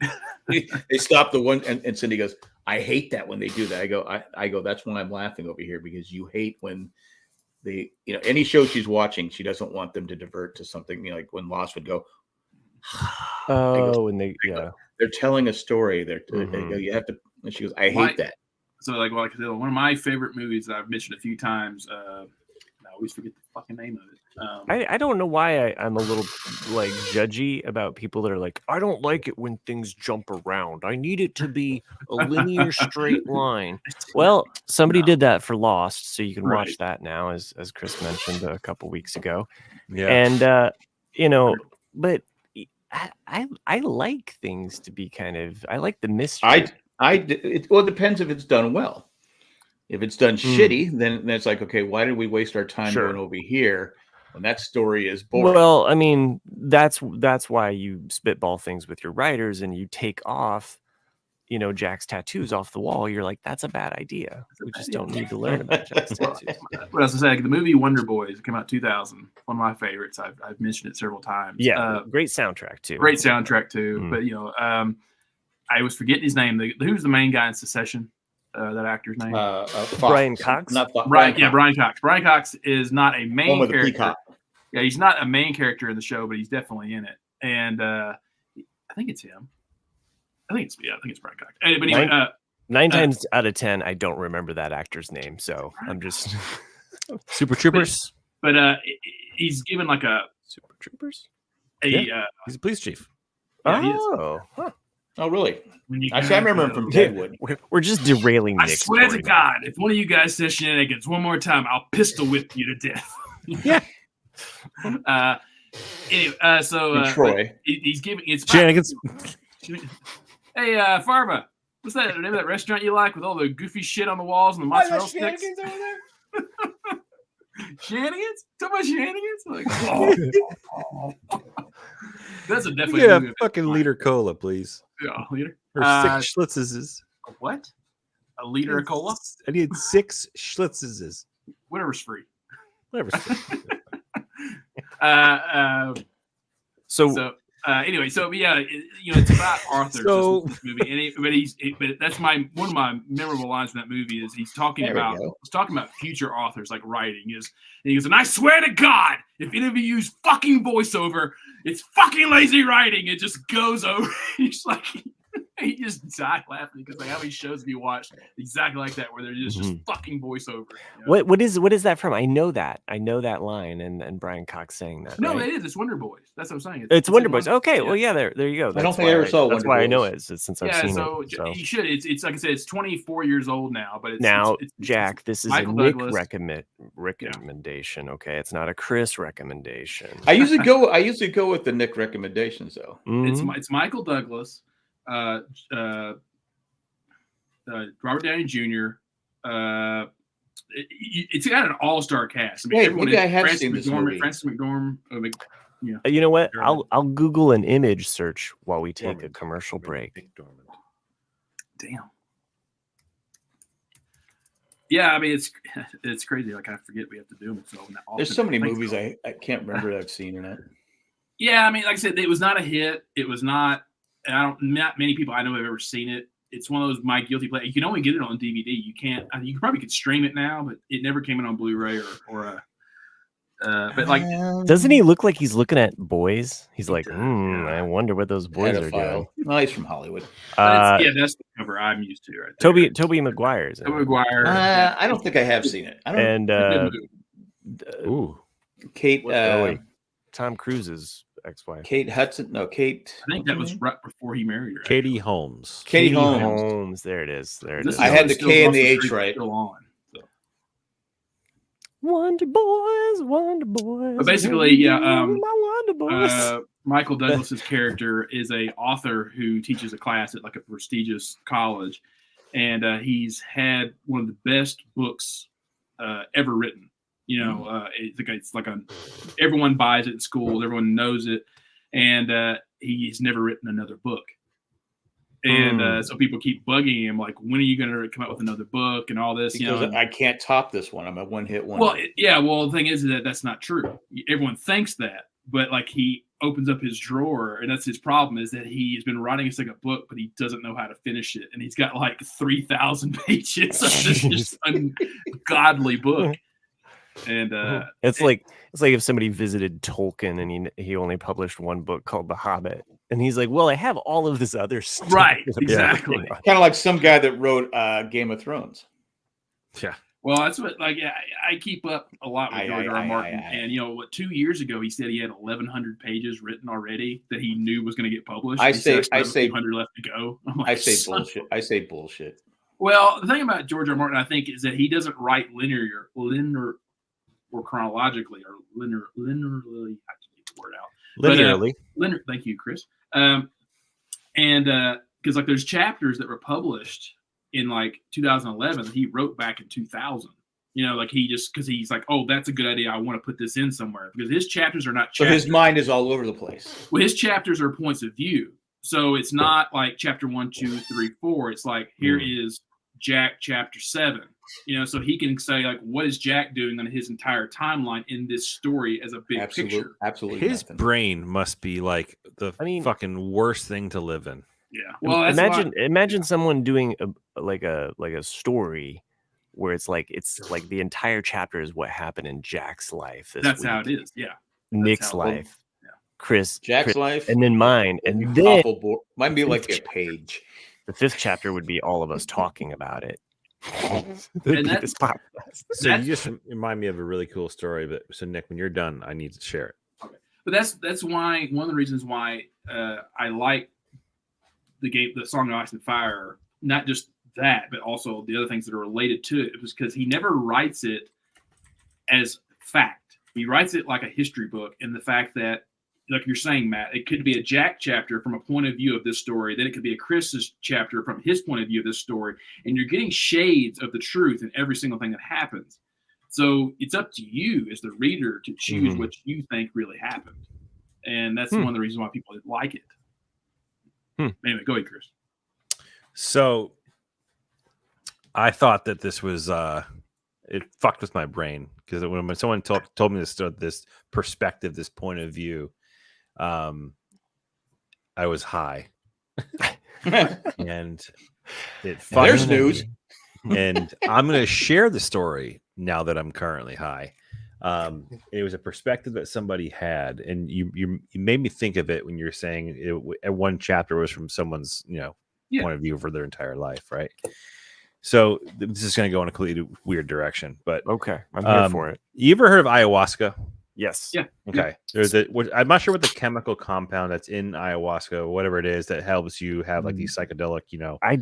They stop the one, and Cindy goes, I hate that when they do that. I go, that's why I'm laughing over here, because you hate when they, any show she's watching, she doesn't want them to divert to something, like when Lost would go. They're telling a story. They go, you have to, and she goes, I hate that. So like I said, one of my favorite movies that I've mentioned a few times, I always forget the fucking name of it. I don't know why I'm a little like judgy about people that are like, I don't like it when things jump around. I need it to be a linear straight line. Well, somebody did that for Lost, so you can watch that now, as Chris mentioned a couple weeks ago. Yeah, and but I like things to be kind of. I like the mystery. It depends if it's done well. If it's done shitty, then it's like, okay, why did we waste our time going over here when that story is boring? Well, I mean, that's why you spitball things with your writers and you take off, Jack's tattoos off the wall. You're like, that's a bad idea. We just don't need to learn about Jack's tattoos. What else to say? Like the movie Wonder Boys came out in 2000. One of my favorites. I've mentioned it several times. Yeah, great soundtrack too. But I was forgetting his name. Who's the main guy in Succession? That actor's name? Brian Cox. Brian Cox. Brian Cox is not a main character. Yeah, he's not a main character in the show, but he's definitely in it. And I think it's him. I think it's Brian Cox. But anyway, 9 times out of 10, I don't remember that actor's name, so I'm just Super Troopers. But he's given like a Super Troopers. He's a police chief. Oh, oh, really? Actually, I remember him from Deadwood. We're just derailing. I swear to God, if one of you guys says shenanigans one more time, I'll pistol whip you to death. Yeah. Anyway, so Troy, he's giving it's shenanigans. Hey, Farva, what's that name of that restaurant you like with all the goofy shit on the walls and the mozzarella sticks? Over there? Shenanigans? Talk about shenanigans? Like, that's a definitely. Yeah, fucking liter cola, please. Yeah, liter. Or 6 Schlitzes. What? A liter of cola? I need 6 Schlitzes. Whatever's free. Whatever's free. Anyway, so yeah, it's about Arthur. This movie, but that's one of my memorable lines in that movie is he's talking about future authors like writing and he goes, and I swear to God, if any of you use fucking voiceover, it's fucking lazy writing. It just goes over. He's like. He just died laughing because how many shows have you watched exactly like that where they're just fucking voiceover? What is that from? I know that line and Brian Cox saying that. No, right? it is. It's Wonder Boys. That's what I'm saying. It's Wonder Boys. Okay, well, yeah, there you go. I don't think I ever saw Wonder Boys. That's why I know it since I've seen it. So you should. It's like I said, it's 24 years old now. But it's Jack, this is Michael a Nick Douglas. recommendation. Okay, it's not a Chris recommendation. I usually go with the Nick recommendations though. It's Michael Douglas. Robert Downey Jr. It's got an all-star cast. I mean, maybe I have seen this movie. Francis McDormand. You know what? I'll Google an image search while we take a commercial break. Damn. Yeah, I mean it's crazy. Like I forget we have to do them. So there's so many movies I can't remember that I've seen in it. Yeah, I mean, like I said, it was not a hit. It was not. Not many people I know have ever seen it. It's one of those my guilty pleasures. You can only get it on DVD. You can't. You probably could stream it now, but it never came in on Blu-ray or but like, doesn't he look like he's looking at boys? He's like, I wonder what those boys are doing. Well, he's from Hollywood. Yeah, that's the cover I'm used to, right? Toby Maguire's. Toby Maguire. I don't think I have seen it. Kate. Tom Cruise's ex-wife. Kate Hudson. No, Kate. I think that was right before he married her. Katie Holmes. Katie Holmes. There it is. I had the K and the H right. Still on. Wonder Boys. But basically, yeah. My Wonder Boys. Michael Douglas's character is a author who teaches a class at like a prestigious college, and he's had one of the best books ever written. It's like everyone buys it in school, everyone knows it, and he's never written another book. And so people keep bugging him, like, when are you going to come out with another book and all this? Because I can't top this one. I'm a one-hit wonder. Well, the thing is that that's not true. Everyone thinks that, but like he opens up his drawer, and that's his problem is that he's been writing a second book, but he doesn't know how to finish it, and he's got like 3,000 pages of this just ungodly book. And it's like if somebody visited Tolkien and he only published one book called The Hobbit, and he's like, well, I have all of this other stuff. Right, exactly. Kind of like some guy that wrote Game of Thrones. Yeah. Well, that's what I keep up a lot with George R. Martin, and 2 years ago he said he had 1,100 pages written already that he knew was going to get published. I say 200 left to go. I say bullshit. Well, the thing about George R. Martin, I think, is that he doesn't write linear or chronologically or linearly. I can get the word out. Linearly. Thank you, Chris. And because like there's chapters that were published in like 2011 that he wrote back in 2000. Like because he's like, oh, that's a good idea. I want to put this in somewhere because his chapters are not chapters. So his mind is all over the place. Well, his chapters are points of view. So it's not like chapter 1, 2, 3, 4. It's like here is Jack chapter 7. So he can say like, what is Jack doing on his entire timeline in this story as a big picture? Absolutely. His brain must be like the fucking worst thing to live in. Yeah. Well, imagine someone doing a story where it's like the entire chapter is what happened in Jack's life. That's how it is. Yeah. Nick's life. Yeah. Jack's life, and then mine, and then mine be like a page. The 5th chapter would be all of us talking about it. So you just remind me of a really cool story. But so Nick, when you're done, I need to share it. Okay. But that's why one of the reasons why I like the Song of Ice and Fire. Not just that, but also the other things that are related to it. It was because he never writes it as fact. He writes it like a history book, and the fact that, like you're saying, Matt, it could be a Jack chapter from a point of view of this story. Then it could be a Chris's chapter from his point of view of this story. And you're getting shades of the truth in every single thing that happens. So it's up to you as the reader to choose what you think really happened. And that's one of the reasons why people like it. Anyway, go ahead, Chris. So I thought that this was, it fucked with my brain because when someone told me this perspective, this point of view, I was high, and there's news. And I'm going to share the story now that I'm currently high. It was a perspective that somebody had, and you made me think of it when you're saying one chapter was from someone's point of view for their entire life, right? So this is going to go in a completely weird direction, but okay, I'm here for it. You ever heard of ayahuasca? Yes. Yeah. Okay. There's I'm not sure what the chemical compound that's in ayahuasca, whatever it is, that helps you have like these psychedelic, I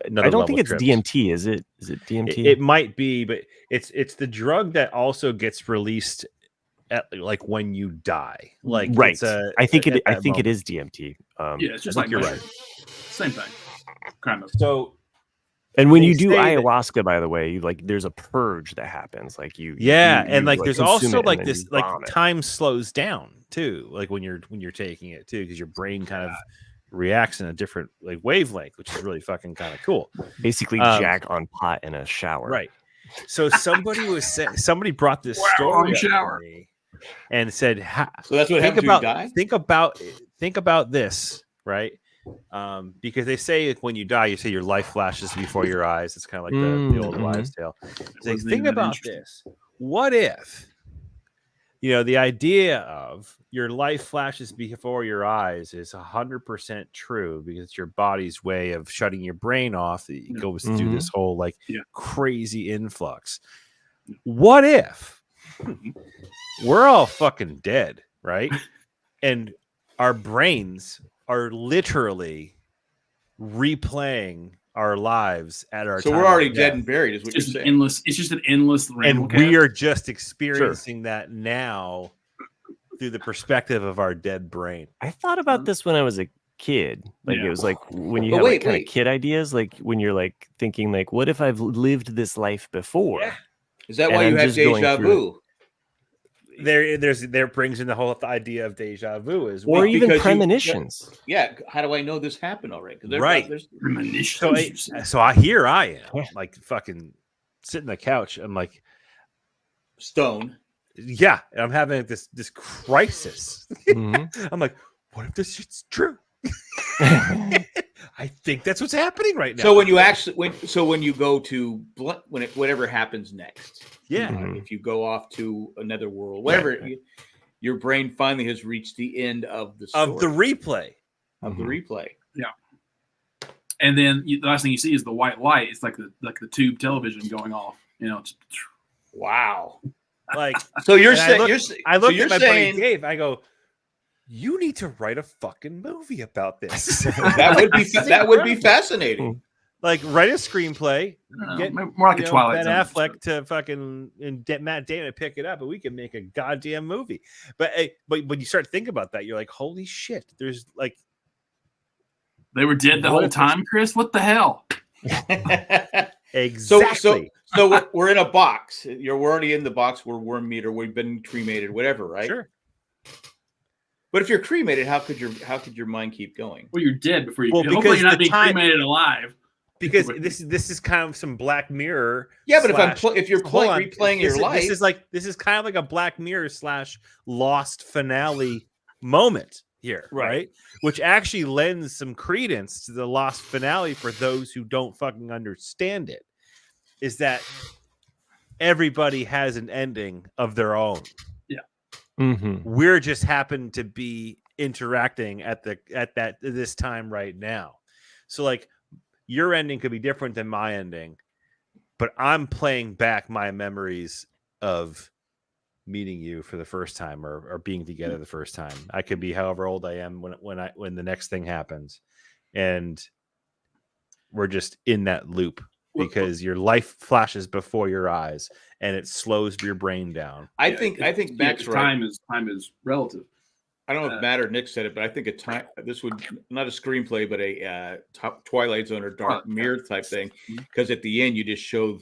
don't think it's trips. DMT. Is it DMT? It might be, but it's the drug that also gets released at like when you die. Like right. I think it is DMT. It's just like you're right. Same thing. Kind of. So. And when you do ayahuasca, by the way, there's a purge that happens. Like and like there's also like this, like time slows down too. Like when you're taking it too, because your brain kind of reacts in a different like wavelength, which is really fucking kind of cool. Basically, jack on pot in a shower, right? So somebody brought this story shower to me and said, "So that's what happens when you die." Think about this, right? Because they say when you die, you say your life flashes before your eyes. It's kind of like the old wives' tale. So think about this. What if, the idea of your life flashes before your eyes is 100% true because it's your body's way of shutting your brain off. It goes through this whole crazy influx. What if we're all fucking dead, right? And our brains are literally replaying our lives at our so time we're already dead and buried, is what you're saying. It's just an endless and we are just experiencing that now through the perspective of our dead brain. I thought about this when I was a kid. Like it was like when you have kind of kid ideas, like when you're like thinking like, what if I've lived this life before? Yeah. Is that why you have deja vu? There brings in the whole idea of deja vu as well, or even premonitions. How do I know this happened already? Right, there's premonitions. So here I am, like fucking sitting on the couch. I'm like stone. Yeah, I'm having this crisis. I'm like, what if this shit's true? I think that's what's happening right now. So when you go to whatever happens next, if you go off to another world, whatever, your brain finally has reached the end of the story. Of the replay. Yeah. And then the last thing you see is the white light. It's like the tube television going off. Wow. Like so you're saying I looked at my buddy Dave. I go, you need to write a fucking movie about this. that would be fascinating. Like write a screenplay, get more like a Twilight Ben Affleck to fucking and get Matt Damon to pick it up, and we can make a goddamn movie. But when you start thinking about that, you're like, holy shit! There's like they were dead the whole time, Chris. What the hell? Exactly. So we're in a box. We're already in the box. We're worm meat or we've been cremated, whatever, right? Sure. But if you're cremated, how could your mind keep going? Well, you're dead before you. Hopefully, you're not being cremated alive. Because this is kind of some Black Mirror. Yeah, but if you're replaying your life, this is kind of like a Black Mirror / Lost finale moment here, right? Which actually lends some credence to the Lost finale for those who don't fucking understand it. Is that everybody has an ending of their own? Yeah, we're just happen to be interacting at this time right now. So like. Your ending could be different than my ending, but I'm playing back my memories of meeting you for the first time or being together the first time. I could be however old I am when the next thing happens, and we're just in that loop because your life flashes before your eyes and it slows your brain down. I think Max right. Time is relative. I don't know if Matt or Nick said it, but I think this would not a screenplay, but a Twilight Zone or Dark Mirror type thing. Because at the end, you just show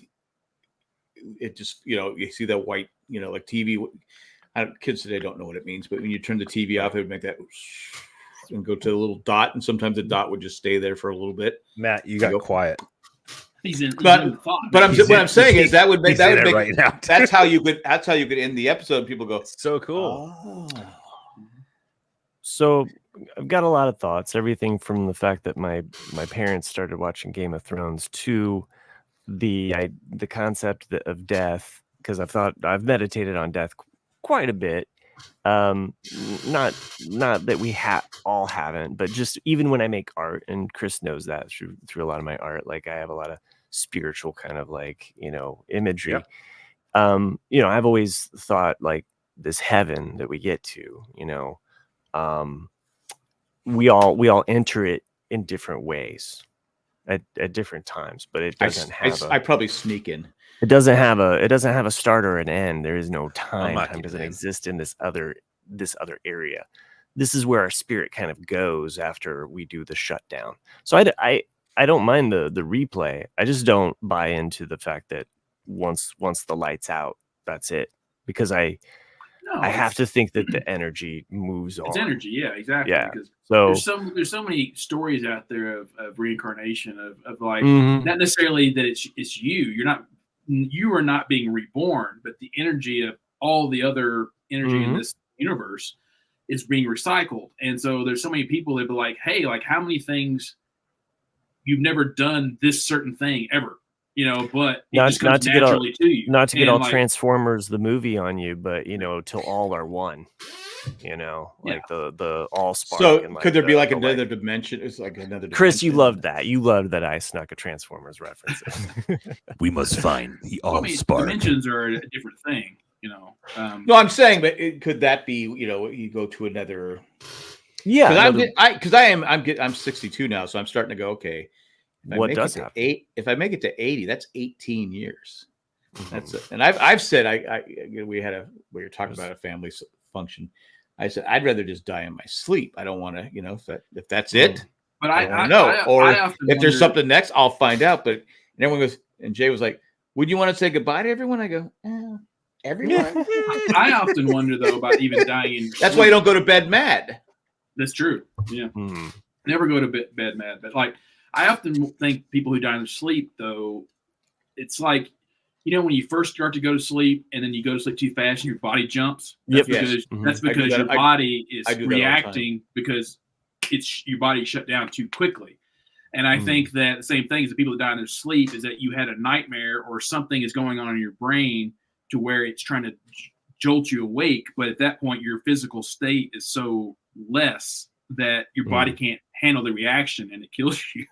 it. Just you see that white, like TV. Kids today don't know what it means, but when you turn the TV off, it would make that and go to a little dot, and sometimes the dot would just stay there for a little bit. Matt, you got quiet. What I'm saying is that would make right now. That's how you could end the episode. People go, so cool. Oh. So I've got a lot of thoughts. Everything from the fact that my parents started watching Game of Thrones to the concept of death, because I've meditated on death quite a bit. Not that we all haven't, but just even when I make art, and Chris knows that through a lot of my art, like I have a lot of spiritual kind of like, imagery. Yep. I've always thought like this heaven that we get to, we all enter it in different ways at different times, but it doesn't I probably sneak in. It doesn't have a start or an end. There is no time. Time doesn't exist in this other area. This is where our spirit kind of goes after we do the shutdown. So I don't mind the replay. I just don't buy into the fact that once the light's out, that's it. Because I have to think that the energy moves on. It's energy, yeah, exactly. Yeah. Because so there's so many stories out there of reincarnation of like not necessarily that it's you are not being reborn, but the energy of all the other energy in this universe is being recycled. And so there's so many people that be like, hey, like how many things you've never done this certain thing ever, but it just comes naturally to you. Not to get all like, Transformers the movie on you, but till all are one. Like the all spark. So and like could there be like another dimension? It's like another dimension. Chris, you loved that. You loved that I snuck a Transformers reference. We must find the all spark. Dimensions are a different thing, No, I'm saying, but could that be? You go to another. Yeah, because I'm 62 now, so I'm starting to go. Okay, if I make it to 80, that's 18 years. That's it. And I've said we were talking about a family function. I said I'd rather just die in my sleep. I don't want to, if that's it. But I don't know. Or if there's something next, I'll find out. But everyone goes, and Jay was like, "Would you want to say goodbye to everyone?" I go, everyone. I often wonder though about even dying in. That's why you don't go to bed mad. That's true. Yeah, never go to bed mad. But like, I often think people who die in their sleep though, it's like. When you first start to go to sleep and then you go to sleep too fast and your body jumps. That's because your body is reacting because your body shut down too quickly. And I think that the same thing as the people that die in their sleep is that you had a nightmare or something is going on in your brain to where it's trying to jolt you awake. But at that point, your physical state is so less that your body can't handle the reaction and it kills you.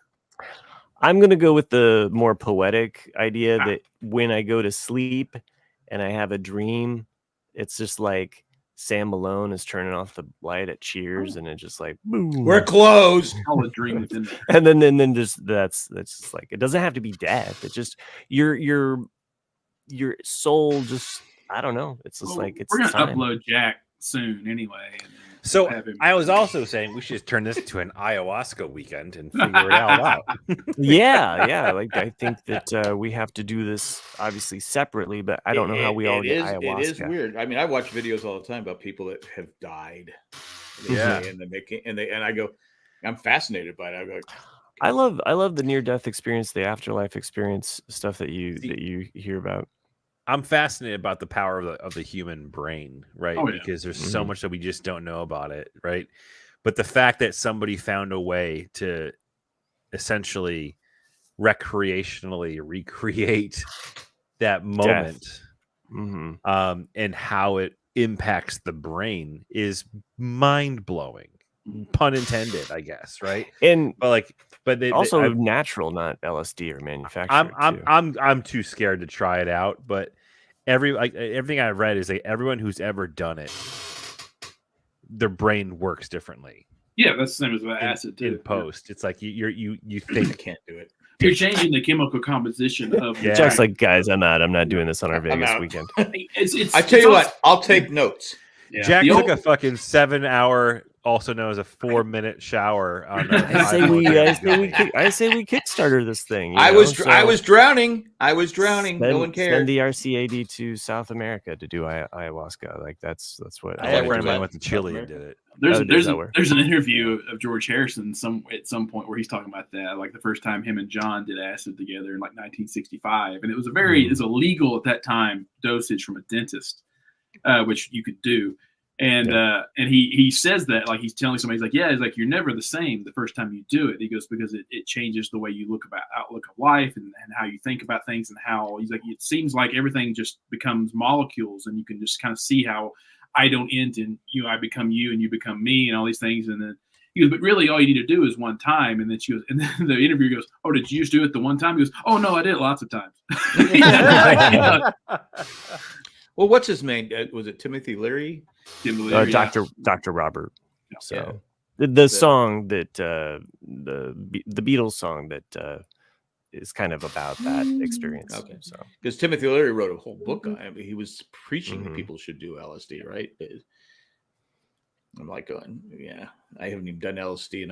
I'm going to go with the more poetic idea that when I go to sleep and I have a dream, it's just like Sam Malone is turning off the light at Cheers and it's just like, boom. We're closed. All the dream within there. And then just that's just like, it doesn't have to be death. It's just your soul just, I don't know. It's just like, it's we're going to upload Jack soon anyway. So I was also saying we should just turn this into an ayahuasca weekend and figure it all out. Yeah. Like I think that we have to do this obviously separately, but I don't know how we all get ayahuasca. It is weird. I mean, I watch videos all the time about people that have died. And I go, I'm fascinated by it. I go, I love the near-death experience, the afterlife experience stuff that you hear about. I'm fascinated about the power of the human brain, right? Oh, yeah. Because there's so much that we just don't know about it, right? But the fact that somebody found a way to essentially recreationally recreate that moment and how it impacts the brain is mind-blowing. Pun intended, I guess, right? But also natural, not LSD or manufactured. I'm too scared to try it out, but everything I've read is that everyone who's ever done it, their brain works differently. Yeah, that's the same as acid too. In post, it's like you think you can't do it. You're changing the chemical composition of. Jack's like, guys, I'm not doing this on our Vegas weekend. I tell you what, I'll take notes. Yeah. Jack took a fucking 7-hour, also known as a 4-minute shower. I say we Kickstarter this thing. I was drowning. No one cared. Send the RCAD to South America to do ayahuasca. Like that's what I went to Chile and did it. There's an interview of George Harrison at some point where he's talking about that, like the first time him and John did acid together in like 1965, and it was a legal at that time dosage from a dentist. Which you could do. And he says that, like, he's telling somebody, he's like, he's like, you're never the same the first time you do it. He goes, because it changes the way you look about outlook of life and how you think about things, and how he's like, it seems like everything just becomes molecules, and you can just kind of see how I don't end in you, I become you and you become me and all these things. And then he goes, but really all you need to do is one time. And then she goes, and then the interviewer goes, oh, did you just do it the one time? He goes, oh no, I did it lots of times. Well, what's his name? Was it Timothy Leary? Dr. Robert. So the song that the Beatles song that is kind of about that experience. Okay, so because Timothy Leary wrote a whole book on it, he was preaching that people should do LSD, right? I'm like going, I haven't even done LSD, and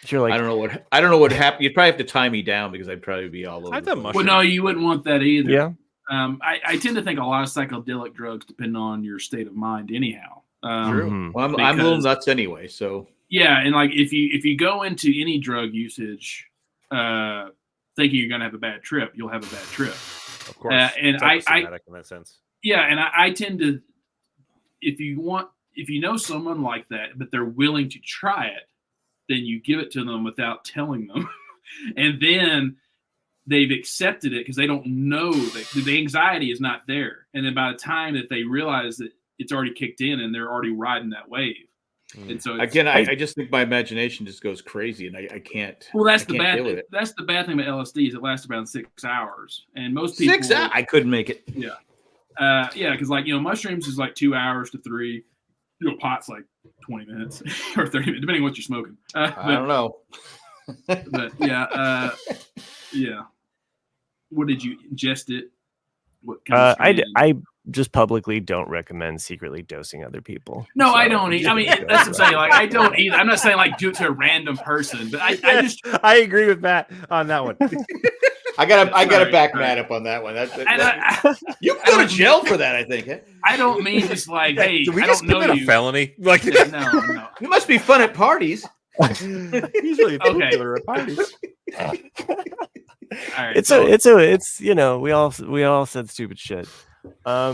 you're like, I don't know what happened. You'd probably have to tie me down because I'd probably be all over. I've done mushrooms. Well, no, you wouldn't want that either. Yeah. I tend to think a lot of psychedelic drugs depend on your state of mind anyhow. True. Well, I'm a little nuts anyway, so and like if you go into any drug usage thinking you're going to have a bad trip, you'll have a bad trip. Of course. And I in that sense. Yeah, and I tend to, if you know someone like that, but they're willing to try it, then you give it to them without telling them, and then they've accepted it because they don't know that the anxiety is not there. And then by the time that they realize that it's already kicked in and they're already riding that wave. And so again, I just think my imagination just goes crazy and I can't. Well, that's the bad thing. That's the bad thing about LSD is it lasts around 6 hours. And most people 6 hours? I couldn't make it. Yeah. Because like, mushrooms is like 2 hours to 3. Pot's like 20 minutes or 30 minutes, depending on what you're smoking. I don't know. But yeah. What did you ingest it? What kind of I just publicly don't recommend secretly dosing other people. No, so. I don't. I mean, that's what I'm saying. Like, I don't either. I'm not saying like do it to a random person, but I agree with Matt on that one. I gotta back Matt up on that one. You can go to jail for that, I think. I don't mean just like, hey, do we I just don't know commit you. A felony? Like, no. You must be fun at parties. He's really popular at parties. All right, it's we all said stupid shit. I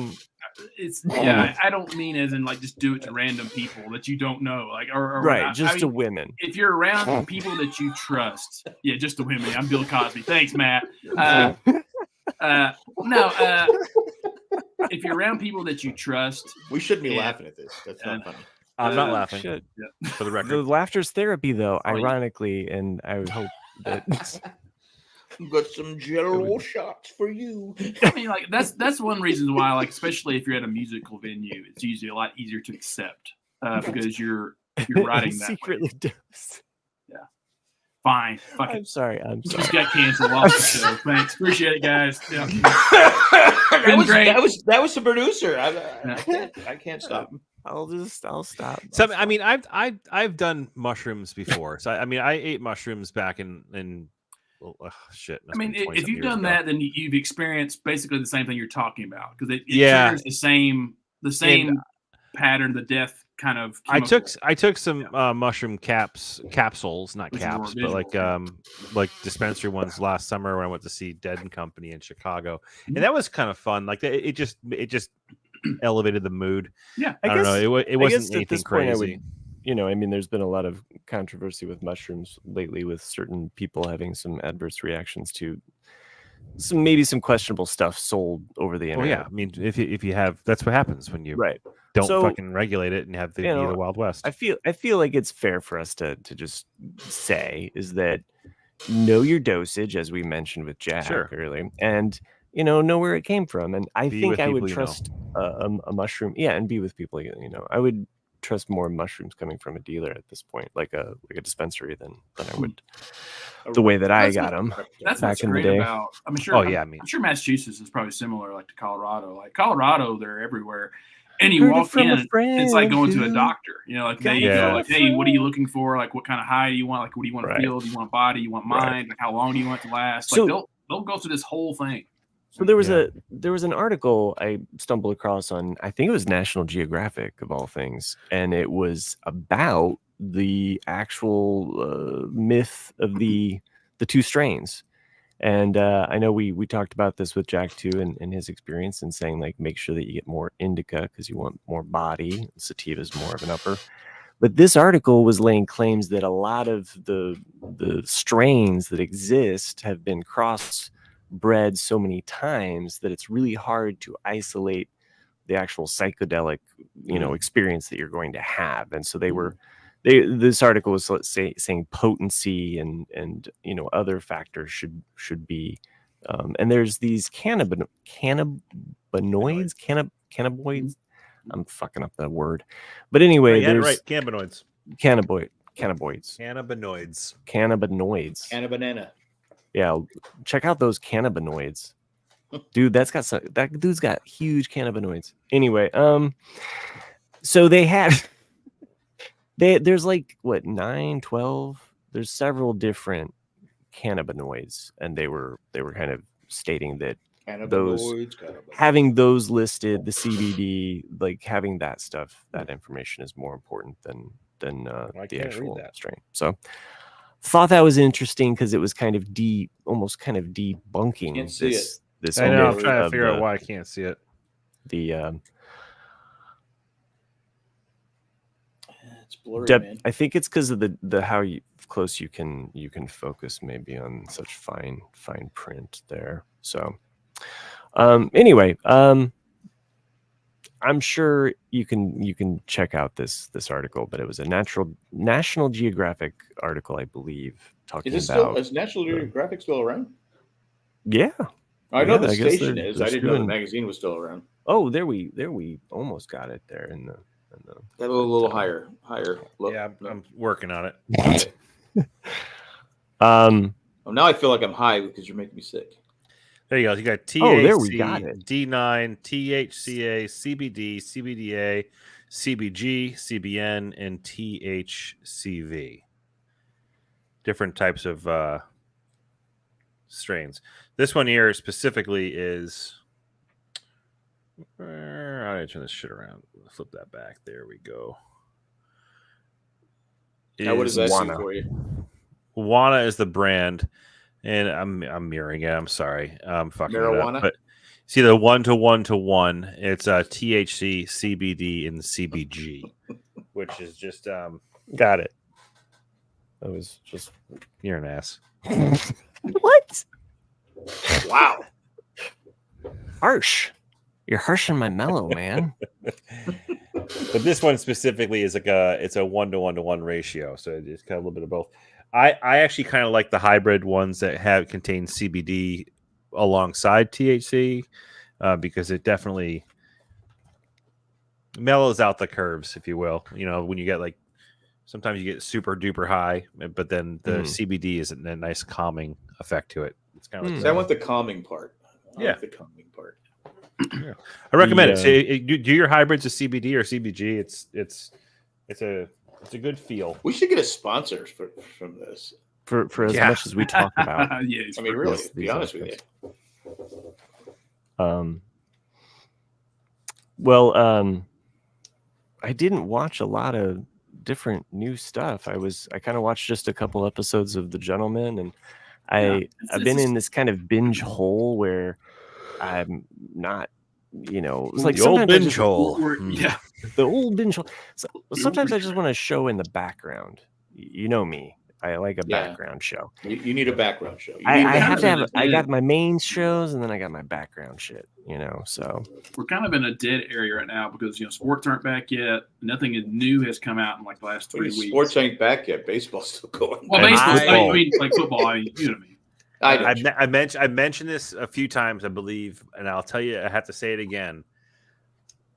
don't mean as in like just do it to random people that you don't know, like or right, not. just to women. If you're around people that you trust, just to women. I'm Bill Cosby. Thanks, Matt. If you're around people that you trust, we shouldn't be laughing at this. That's not funny. I'm not laughing. For the record, the laughter's therapy, though. Ironically, and I would hope that. Got some Jello shots for you. I mean, like that's one reason why, like, especially if you're at a musical venue, it's usually a lot easier to accept because you're writing that secretly dose. Yeah, fine. I'm sorry. Just got canceled off the show. Thanks, appreciate it, guys. Yeah. that was the producer. I can't stop him. I'll stop. So I mean, I've done mushrooms before. So I mean, I ate mushrooms back in. Well, shit. I mean, if you've done that, then you've experienced basically the same thing you're talking about because it shares the same pattern, the death kind of. Chemical. I took some mushroom capsules, not caps, but like dispensary ones last summer when I went to see Dead and Company in Chicago, and that was kind of fun. Like it just elevated the mood. Yeah, I don't know. It wasn't anything crazy. I mean, there's been a lot of controversy with mushrooms lately with certain people having some adverse reactions to maybe some questionable stuff sold over the internet. Oh, yeah. I mean, if you have, that's what happens when you don't fucking regulate it and have the Wild West. I feel like it's fair for us to just say is that know your dosage, as we mentioned with Jack earlier, and know where it came from. And I think I would trust a mushroom. Yeah, and be with people. I would trust more mushrooms coming from a dealer at this point, like a dispensary than I would the way that I got them. That's back what's in great the day. About. I'm sure. I'm sure Massachusetts is probably similar, like to Colorado. Like Colorado, they're everywhere, and you walk in, it's like going to a doctor. Like they go like, hey, what are you looking for? Like, what kind of high do you want? Like, what do you want to feel? Do you want body? You want mind? Like, how long do you want it to last? Like, they'll go through this whole thing. So there was an article I stumbled across on, I think it was National Geographic of all things, and it was about the actual myth of the two strains, And I know we talked about this with Jack too, and his experience, and saying like make sure that you get more indica because you want more body. Sativa is more of an upper. But this article was laying claims that a lot of the strains that exist have been crossbred so many times that it's really hard to isolate the actual psychedelic, experience that you're going to have. And so this article was saying potency and other factors should be, and there's these cannabinoids. I'm fucking up that word, but anyway, there's right. Cannabinoids. Cannabanana. Yeah, check out those cannabinoids, dude. That dude's got huge cannabinoids. Anyway, so they had there's like what 9, 12. There's several different cannabinoids, and they were kind of stating that having those listed, the CBD, like having that stuff, that information is more important than the actual strain. So thought that was interesting because it was kind of almost kind of debunking this. I know. I'm trying to figure out why I can't see it. It's blurry, man. I think it's because of the how close you can focus maybe on such fine print there. So anyway, I'm sure you can check out this article, but it was a National Geographic article, I believe, talking about. Is National Geographic still around? Yeah, I know the station is. I didn't know the magazine was still around. Oh, there we almost got it there in the. Got a little higher. Look. Yeah, I'm working on it. Now I feel like I'm high because you're making me sick. There you go. You got THC, there we got it. D9, THCA, CBD, CBDA, CBG, CBN, and THCV. Different types of strains. This one here specifically is. I need to turn this shit around. Flip that back. There we go. Now, what does that do for you? Wana is the brand, and I'm mirroring it. I'm sorry. I'm fucking marijuana. It up. But see the 1-to-1-to-1. It's THC, CBD, and CBG, which is just got it. That was just you're an ass. What? Wow. Harsh. You're harshing my mellow, man. But this one specifically is it's a 1-to-1-to-1 ratio, so it's kind of a little bit of both. I actually kind of like the hybrid ones that contain CBD alongside THC because it definitely mellows out the curves, if you will. When you get sometimes you get super duper high, but then the CBD is a nice calming effect to it. It's kind of like I want the calming part. I like the calming part. Yeah. I recommend it. So do your hybrids of CBD or CBG. It's a good feel. We should get a sponsor from this for as much as we talk about. Yeah, I mean, really, to be honest with you. Well, I didn't watch a lot of different new stuff. I kind of watched just a couple episodes of The Gentleman, and I've been in this kind of binge hole where I'm not, it's like the old binge hole. Yeah, the old binge hole. So sometimes I just want a show in the background. You know me. I like a background show. You need a background show. I have to have. I got my main shows, and then I got my background shit. So we're kind of in a dead area right now because sports aren't back yet. Nothing new has come out in the last 3 weeks. Sports ain't back yet. Baseball's still going. Well, baseball. I mean, like football. I mean, you know what I mean. I mentioned this a few times, I believe, and I'll tell you, I have to say it again.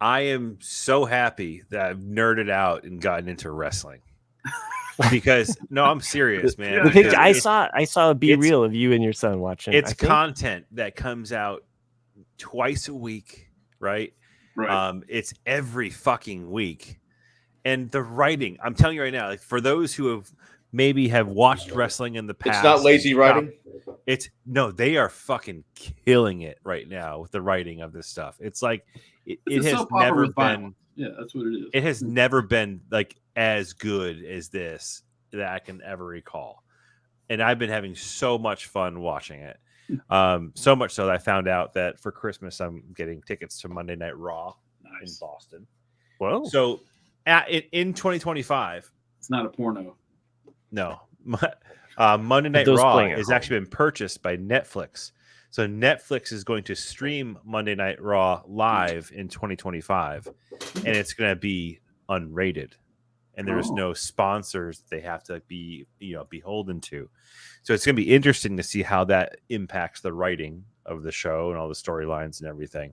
I am so happy that I've nerded out and gotten into wrestling because I'm serious, man. I saw a Be Real of you and your son watching. It's content that comes out twice a week, right? It's every fucking week, and the writing. I'm telling you right now, for those who have watched wrestling in the past. It's not lazy writing. They are fucking killing it right now with the writing of this stuff. It's like it has never been. Yeah, that's what it is. It has never been as good as this that I can ever recall, and I've been having so much fun watching it. So much so that I found out that for Christmas I'm getting tickets to Monday Night Raw in Boston. Whoa! So in 2025, it's not a porno. No, Monday Night Raw has actually been purchased by Netflix. So Netflix is going to stream Monday Night Raw live in 2025, and it's going to be unrated, and there's no sponsors they have to be beholden to. So it's going to be interesting to see how that impacts the writing of the show and all the storylines and everything.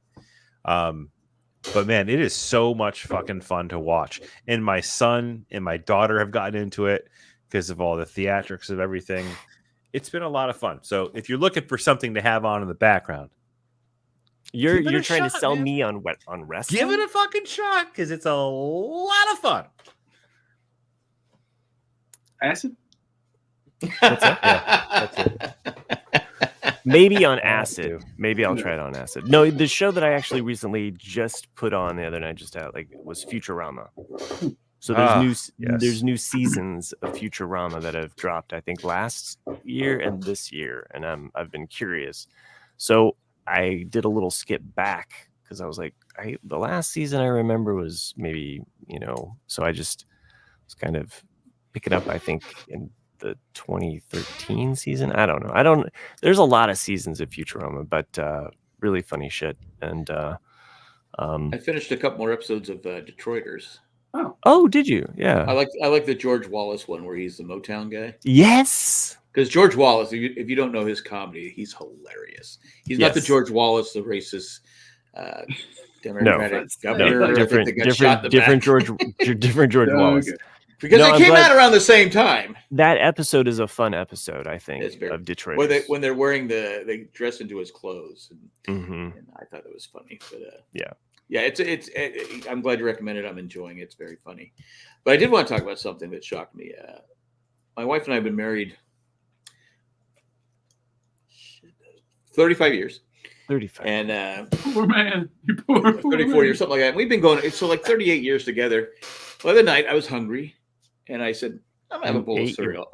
But man, it is so much fucking fun to watch, and my son and my daughter have gotten into it because of all the theatrics of everything. It's been a lot of fun. So if you're looking for something to have on in the background, you're trying to sell me on wrestling. Give it a fucking shot because it's a lot of fun. Acid? What's that? Yeah, that's it. Maybe on acid. Maybe I'll try it on acid. No, the show that I actually recently just put on the other night, was Futurama. So there's new seasons of Futurama that have dropped, I think, last year and this year, and I've been curious. So I did a little skip back because I was like, the last season I remember was maybe, so I just was kind of picking up, I think, in the 2013 season. I don't know. There's a lot of seasons of Futurama, but really funny shit. And I finished a couple more episodes of Detroiters. Oh, did you? Yeah. I like the George Wallace one where he's the Motown guy. Yes. Because George Wallace, if you don't know his comedy, he's hilarious. He's not the George Wallace, the racist Democratic governor. Different George Wallace. Okay. Because they came out around the same time. That episode is a fun episode, I think, of Detroit. When they're wearing they dress into his clothes, and I thought it was funny. But yeah, it's. I'm glad you recommended it. I'm enjoying it. It's very funny. But I did want to talk about something that shocked me. My wife and I have been married 35 years. 35. And poor man. You poor 34 years, something like that. And we've been going, so like 38 years together. Well, the other night I was hungry, and I said, I'm going to have a bowl of cereal.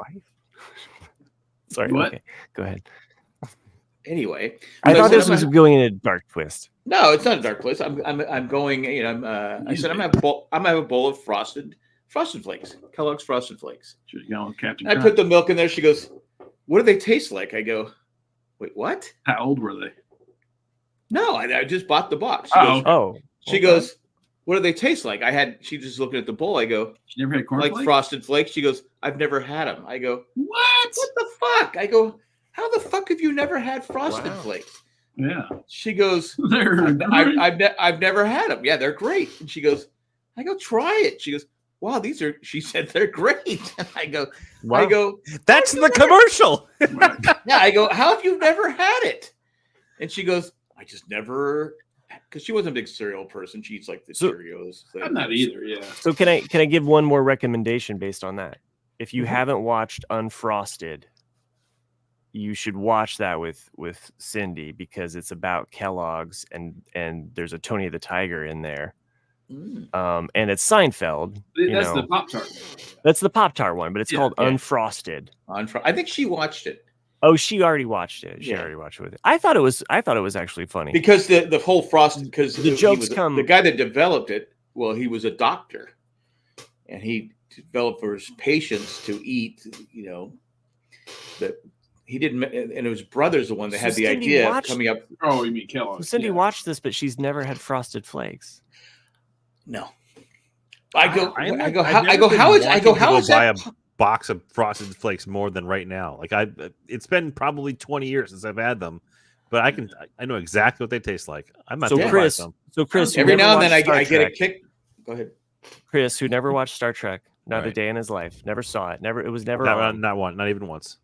Sorry. What? Okay, go ahead. Anyway, I thought this was going in a dark twist. No, it's not a dark twist. I'm going. I said I'm gonna have a bowl of frosted flakes, Kellogg's Frosted Flakes. Should have gone with Captain. I put the milk in there. She goes, "What do they taste like?" I go, "Wait, what? How old were they?" No, I just bought the box. She goes, "What do they taste like?" She just looking at the bowl. I go, "She never had cornflakes?" Like Frosted Flakes. She goes, "I've never had them." I go, "What? What the fuck?" I go, "How the fuck have you never had Frosted Flakes?" Yeah. She goes, I've never had them. Yeah, they're great. And she goes, I go, try it. She goes, wow, she said they're great. And I go, that's the commercial. Yeah, I go, how have you never had it? And she goes, I just never, because she wasn't a big cereal person. She eats like the Cheerios. I'm not either. Yeah. So can I give one more recommendation based on that? If you haven't watched Unfrosted, you should watch that with Cindy because it's about Kellogg's and there's a Tony the Tiger in there. And it's Seinfeld. That's the Pop-Tart. That's the Pop-Tart one, but it's called Unfrosted. I think she watched it. Oh, she already watched it. She already watched it with it. I thought it was actually funny. Because the whole frosted, because the jokes the guy that developed it, well, he was a doctor. And he developed for his patients to eat, that he didn't, and it was brothers the one that had the idea of coming up. Oh, you mean Kellogg? So Cindy watched this, but she's never had Frosted Flakes. No. I go, how is buy a box of Frosted Flakes more than right now? Like it's been probably 20 years since I've had them, but I know exactly what they taste like. I'm not Chris. So Chris, every now and then I get a kick. Go ahead. Chris, who never watched Star Trek, not a day in his life, never saw it, it was never on. Not even once.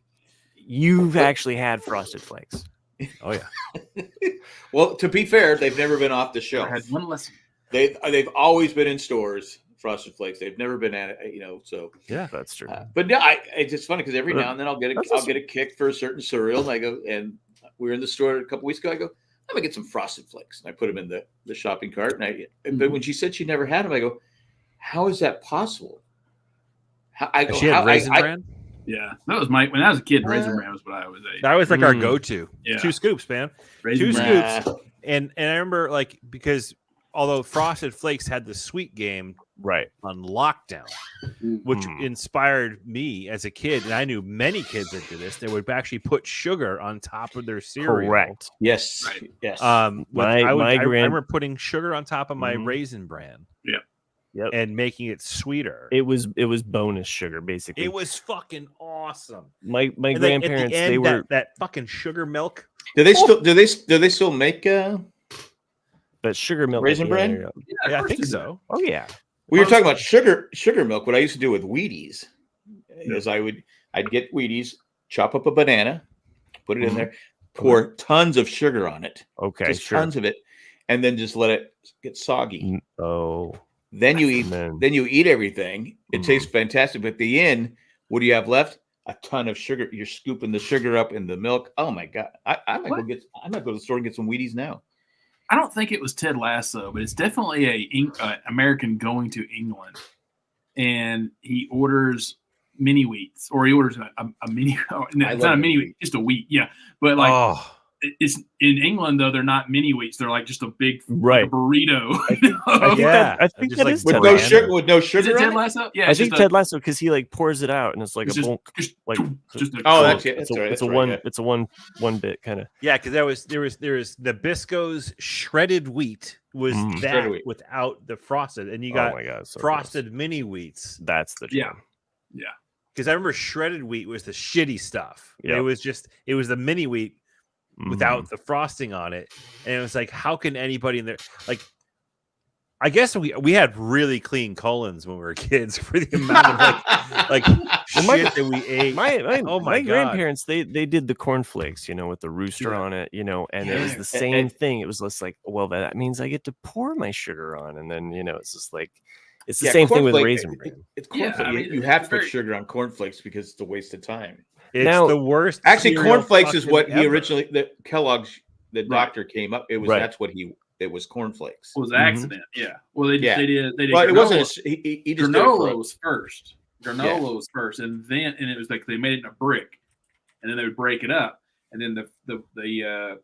You've actually had Frosted Flakes. Oh yeah. Well, to be fair, they've never been off the shelf. I had one lesson. They've always been in stores. Frosted Flakes. They've never been at it, So yeah, that's true. But no, it's just funny because every now and then I'll get a kick for a certain cereal, and I go, and we were in the store a couple weeks ago. I go, I'm gonna get some Frosted Flakes, and I put them in the shopping cart. And but when she said she never had them, I go, how is that possible? She had Raisin Bran? Yeah, that was when I was a kid. Raisin Bran was what I always ate. That was like our go-to. Yeah. 2 scoops, man. Raisin 2 Bran. scoops. And I remember like because although Frosted Flakes had the sweet game right on lockdown, which inspired me as a kid, and I knew many kids that did this. They would actually put sugar on top of their cereal. Correct. Yes. Right. Yes. I remember putting sugar on top of my Raisin Bran. Yeah. Yep. And making it sweeter. It was bonus sugar, basically. It was fucking awesome. My and grandparents, then, they were that fucking sugar milk. Do they still make that sugar milk Raisin Bran? Yeah, I think so. Oh yeah. We were talking about sugar milk. What I used to do with Wheaties is I'd get Wheaties, chop up a banana, put it in there, pour tons of sugar on it. Okay, just tons of it, and then just let it get soggy. Oh. Then you eat everything. It tastes fantastic. But at the end, what do you have left? A ton of sugar. You're scooping the sugar up in the milk. Oh my god! I might go to the store and get some Wheaties now. I don't think it was Ted Lasso, but it's definitely a American going to England, and he orders mini wheats, or he orders a mini. It's not a mini wheat, just a wheat. Yeah, but like. It's in England though. They're not mini wheats. They're like just a big like a burrito. I think that is with no sugar. With no sugar. Is it Ted Lasso? Yeah, I think Ted Lasso because he like pours it out and it's like a bulk. It's a one bit kind of. Yeah, because there was Nabisco's shredded wheat was that without the frosted, and you got frosted mini wheats. That's the yeah. Because I remember shredded wheat was the shitty stuff. Yep. It was the mini wheat. Without the frosting on it, and it was like, how can anybody in there like? I guess we had really clean colons when we were kids for the amount of like shit that we ate. My grandparents they did the cornflakes, with the rooster on it, and it was the same thing. It was just like, well, that means I get to pour my sugar on, and then it's just like it's the same thing with Raisin Bran. It's cornflakes. You have to put sugar on cornflakes because it's a waste of time. It's the worst. Actually, cornflakes is what he originally, Kellogg's, the doctor came up. It was it was cornflakes. It was an accident. Yeah. Well, they did. Well, it wasn't. He just granola was first. Granola was first, and it was like they made it in a brick, and then they would break it up, and then the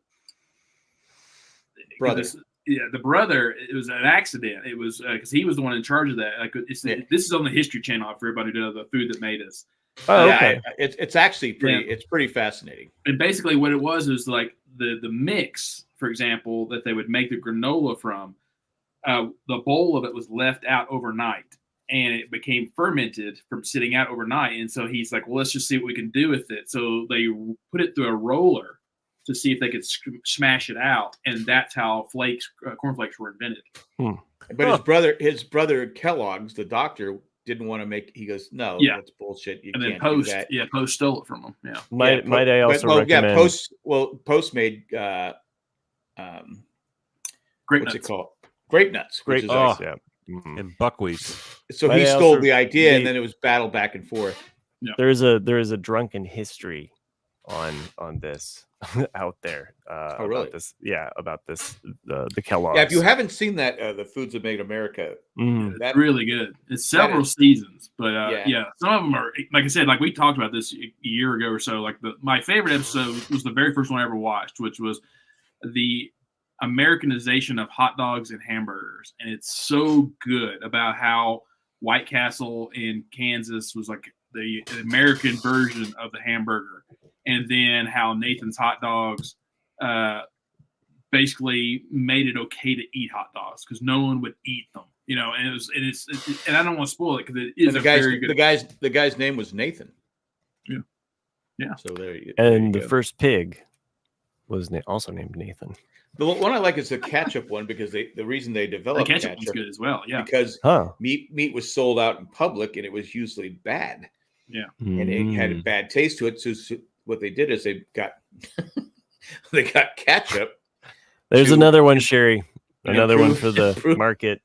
brother. The brother. It was an accident. It was because he was the one in charge of that. Like this is on the History Channel for everybody to know the food that made us. Oh, okay. It's actually it's pretty fascinating. And basically what it was like the mix, for example, that they would make the granola from, the bowl of it was left out overnight and it became fermented from sitting out overnight. And so he's like, well, let's just see what we can do with it. So they put it through a roller to see if they could smash it out. And that's how cornflakes were invented. But his brother Kellogg's, the doctor, didn't want to make. He goes, no, that's bullshit. You can't do that. Yeah, Post stole it from him. Yeah, might I also recommend? Post made grape what's nuts. It called? Grape nuts. Grape nuts, and buckwheat. So he stole the idea, and then it was battle back and forth. Yeah. There is a drunken history on this out there. Really? About this the Kellogg's. Yeah, if you haven't seen that, the Foods That Made America, that's really good. It's several seasons, but some of them are, like I said, like we talked about this a year ago or so. Like my favorite episode was the very first one I ever watched, which was the Americanization of hot dogs and hamburgers, and it's so good about how White Castle in Kansas was like the American version of the hamburger. And then how Nathan's Hot Dogs basically made it okay to eat hot dogs because no one would eat them, and and I don't want to spoil it because it is very good. The guy's name was Nathan. Yeah. So the first pig was also named Nathan. The one I like is the ketchup one because the reason they developed the ketchup was good as well. Yeah, because meat was sold out in public and it was usually bad. Yeah, and it had a bad taste to it. So what they did is they got ketchup. There's another one, Sherry. Another one for the market.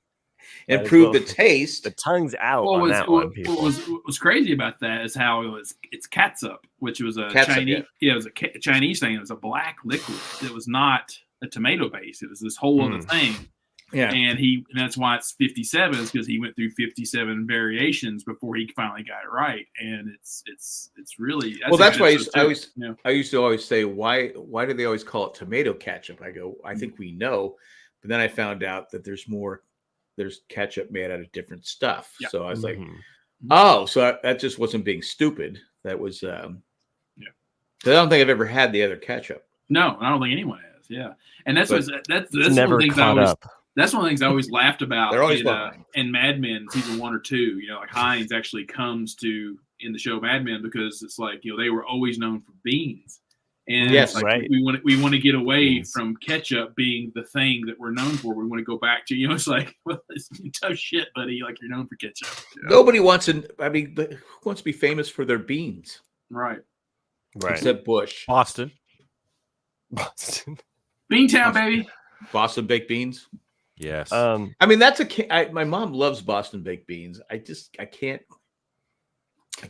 Improve the taste. The tongue's out on that one. People. What was crazy about that is how it's catsup, which was a Chinese. Yeah, it was a Chinese thing. It was a black liquid. It was not a tomato base. It was this whole other thing. Yeah. And that's why it's 57, is because he went through 57 variations before he finally got it right. And it's really, that's why I used to always say, why do they always call it tomato ketchup? I go, I think we know, but then I found out that there's ketchup made out of different stuff. Yeah. So I was like, oh, so that just wasn't being stupid. That was, I don't think I've ever had the other ketchup. No, I don't think anyone has. Yeah. And that's never caught up. That's one of the things I always laughed about in Mad Men season 1 or 2. Like Heinz actually comes to in the show Mad Men because it's like they were always known for beans, and yes, like, we want to get away from ketchup being the thing that we're known for. We want to go back to it's like, well, it's tough shit, buddy. Like you're known for ketchup. Nobody wants who wants to be famous for their beans? Right. Except Bush. Boston. Beantown, baby. Boston baked beans. Yes. I mean, my mom loves Boston baked beans. I can't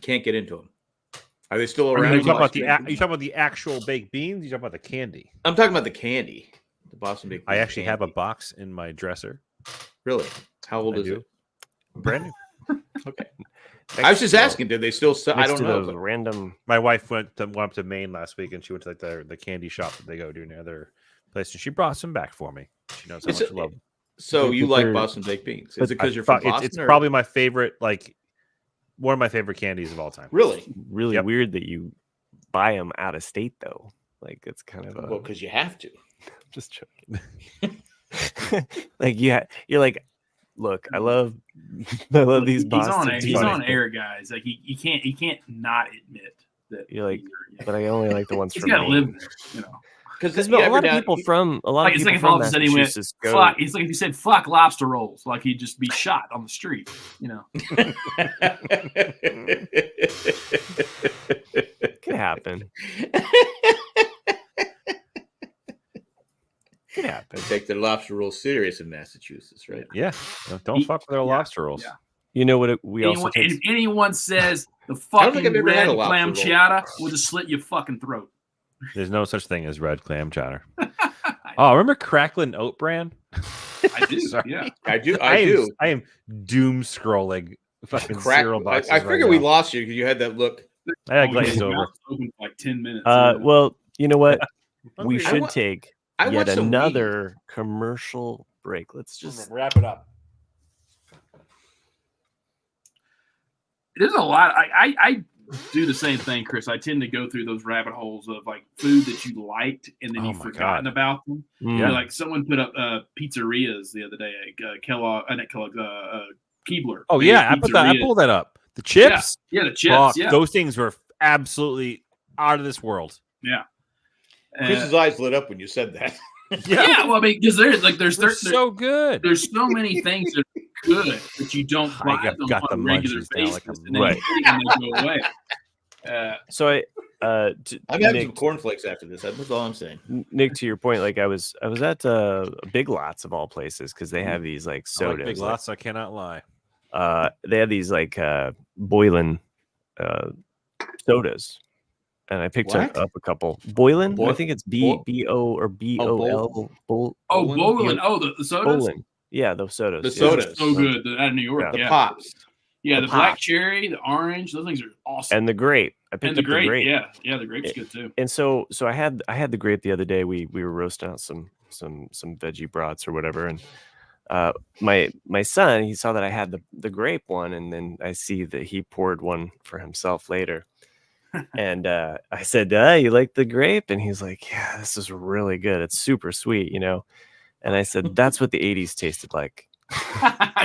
get into them. Are they still around? Are you talking about the actual baked beans? You talking about the candy? I'm talking about the candy. The Boston baked beans. I actually have a box in my dresser. Really? How old is it? Brand new. Okay. I was just asking, did they still sell? I don't know. Random. My wife went up to Maine last week, and she went to like the candy shop that they go to near their place, and she brought some back for me. She knows how much I love them. So you like Boston baked beans? Is it because you're from Boston? It's probably my favorite, one of my favorite candies of all time. Really? Really weird that you buy them out of state, though. Like, it's kind of because you have to. Just joking. You're like, look, I love these Boston. He's on air, guys. Like he can't not admit that. You're like, but I only like the ones from Maine. Live there, Because a lot of people from Massachusetts go. It's like if you said "fuck lobster rolls," like he'd just be shot on the street. Could happen. Could happen. They take their lobster rolls serious in Massachusetts, right? Yeah. Don't fuck with their lobster rolls. Yeah. You know what? If anyone says the fucking red clam chowder, we'll just slit your fucking throat. There's no such thing as red clam chowder. Remember Cracklin' Oat Bran? I do. Yeah, I do. I am doom scrolling fucking cereal boxes. I figure we lost you because you had that look. I had glazed over. Open for like 10 minutes. Well, you know what? We should take yet another weed. Commercial break. Let's just wrap it up. There's a lot. I do the same thing, Chris. I tend to go through those rabbit holes of like food that you liked and then you've forgotten about them. Yeah. Like someone put up pizzerias the other day at Keebler. Oh yeah, I pulled that up. The chips. Yeah, the chips. Those things were absolutely out of this world. Yeah. Chris's eyes lit up when you said that. Yeah, well, I mean, because there's so good. There's so many things that are good that you don't buy them on a regular basis, and then they go away. I'm having some cornflakes after this. That's all I'm saying. Nick, to your point, like I was at Big Lots of all places because they have these like sodas. Big Lots, I cannot lie. They have these like boiling sodas. And I picked up a couple. Boylan? I think it's B-O or B-O-L. Boylan. Oh, the sodas? Boylan. Yeah, those sodas. The sodas. So good. Out of New York. The pops. Yeah, the black cherry, the orange. Those things are awesome. And the grape. I picked up the grape. Yeah, the grape's good too. And so I had the grape the other day. We were roasting out some veggie brats or whatever. And my son, he saw that I had the grape one. And then I see that he poured one for himself later. And I said, you like the grape? And he's like, yeah, this is really good. It's super sweet, And I said, that's what the 80s tasted like.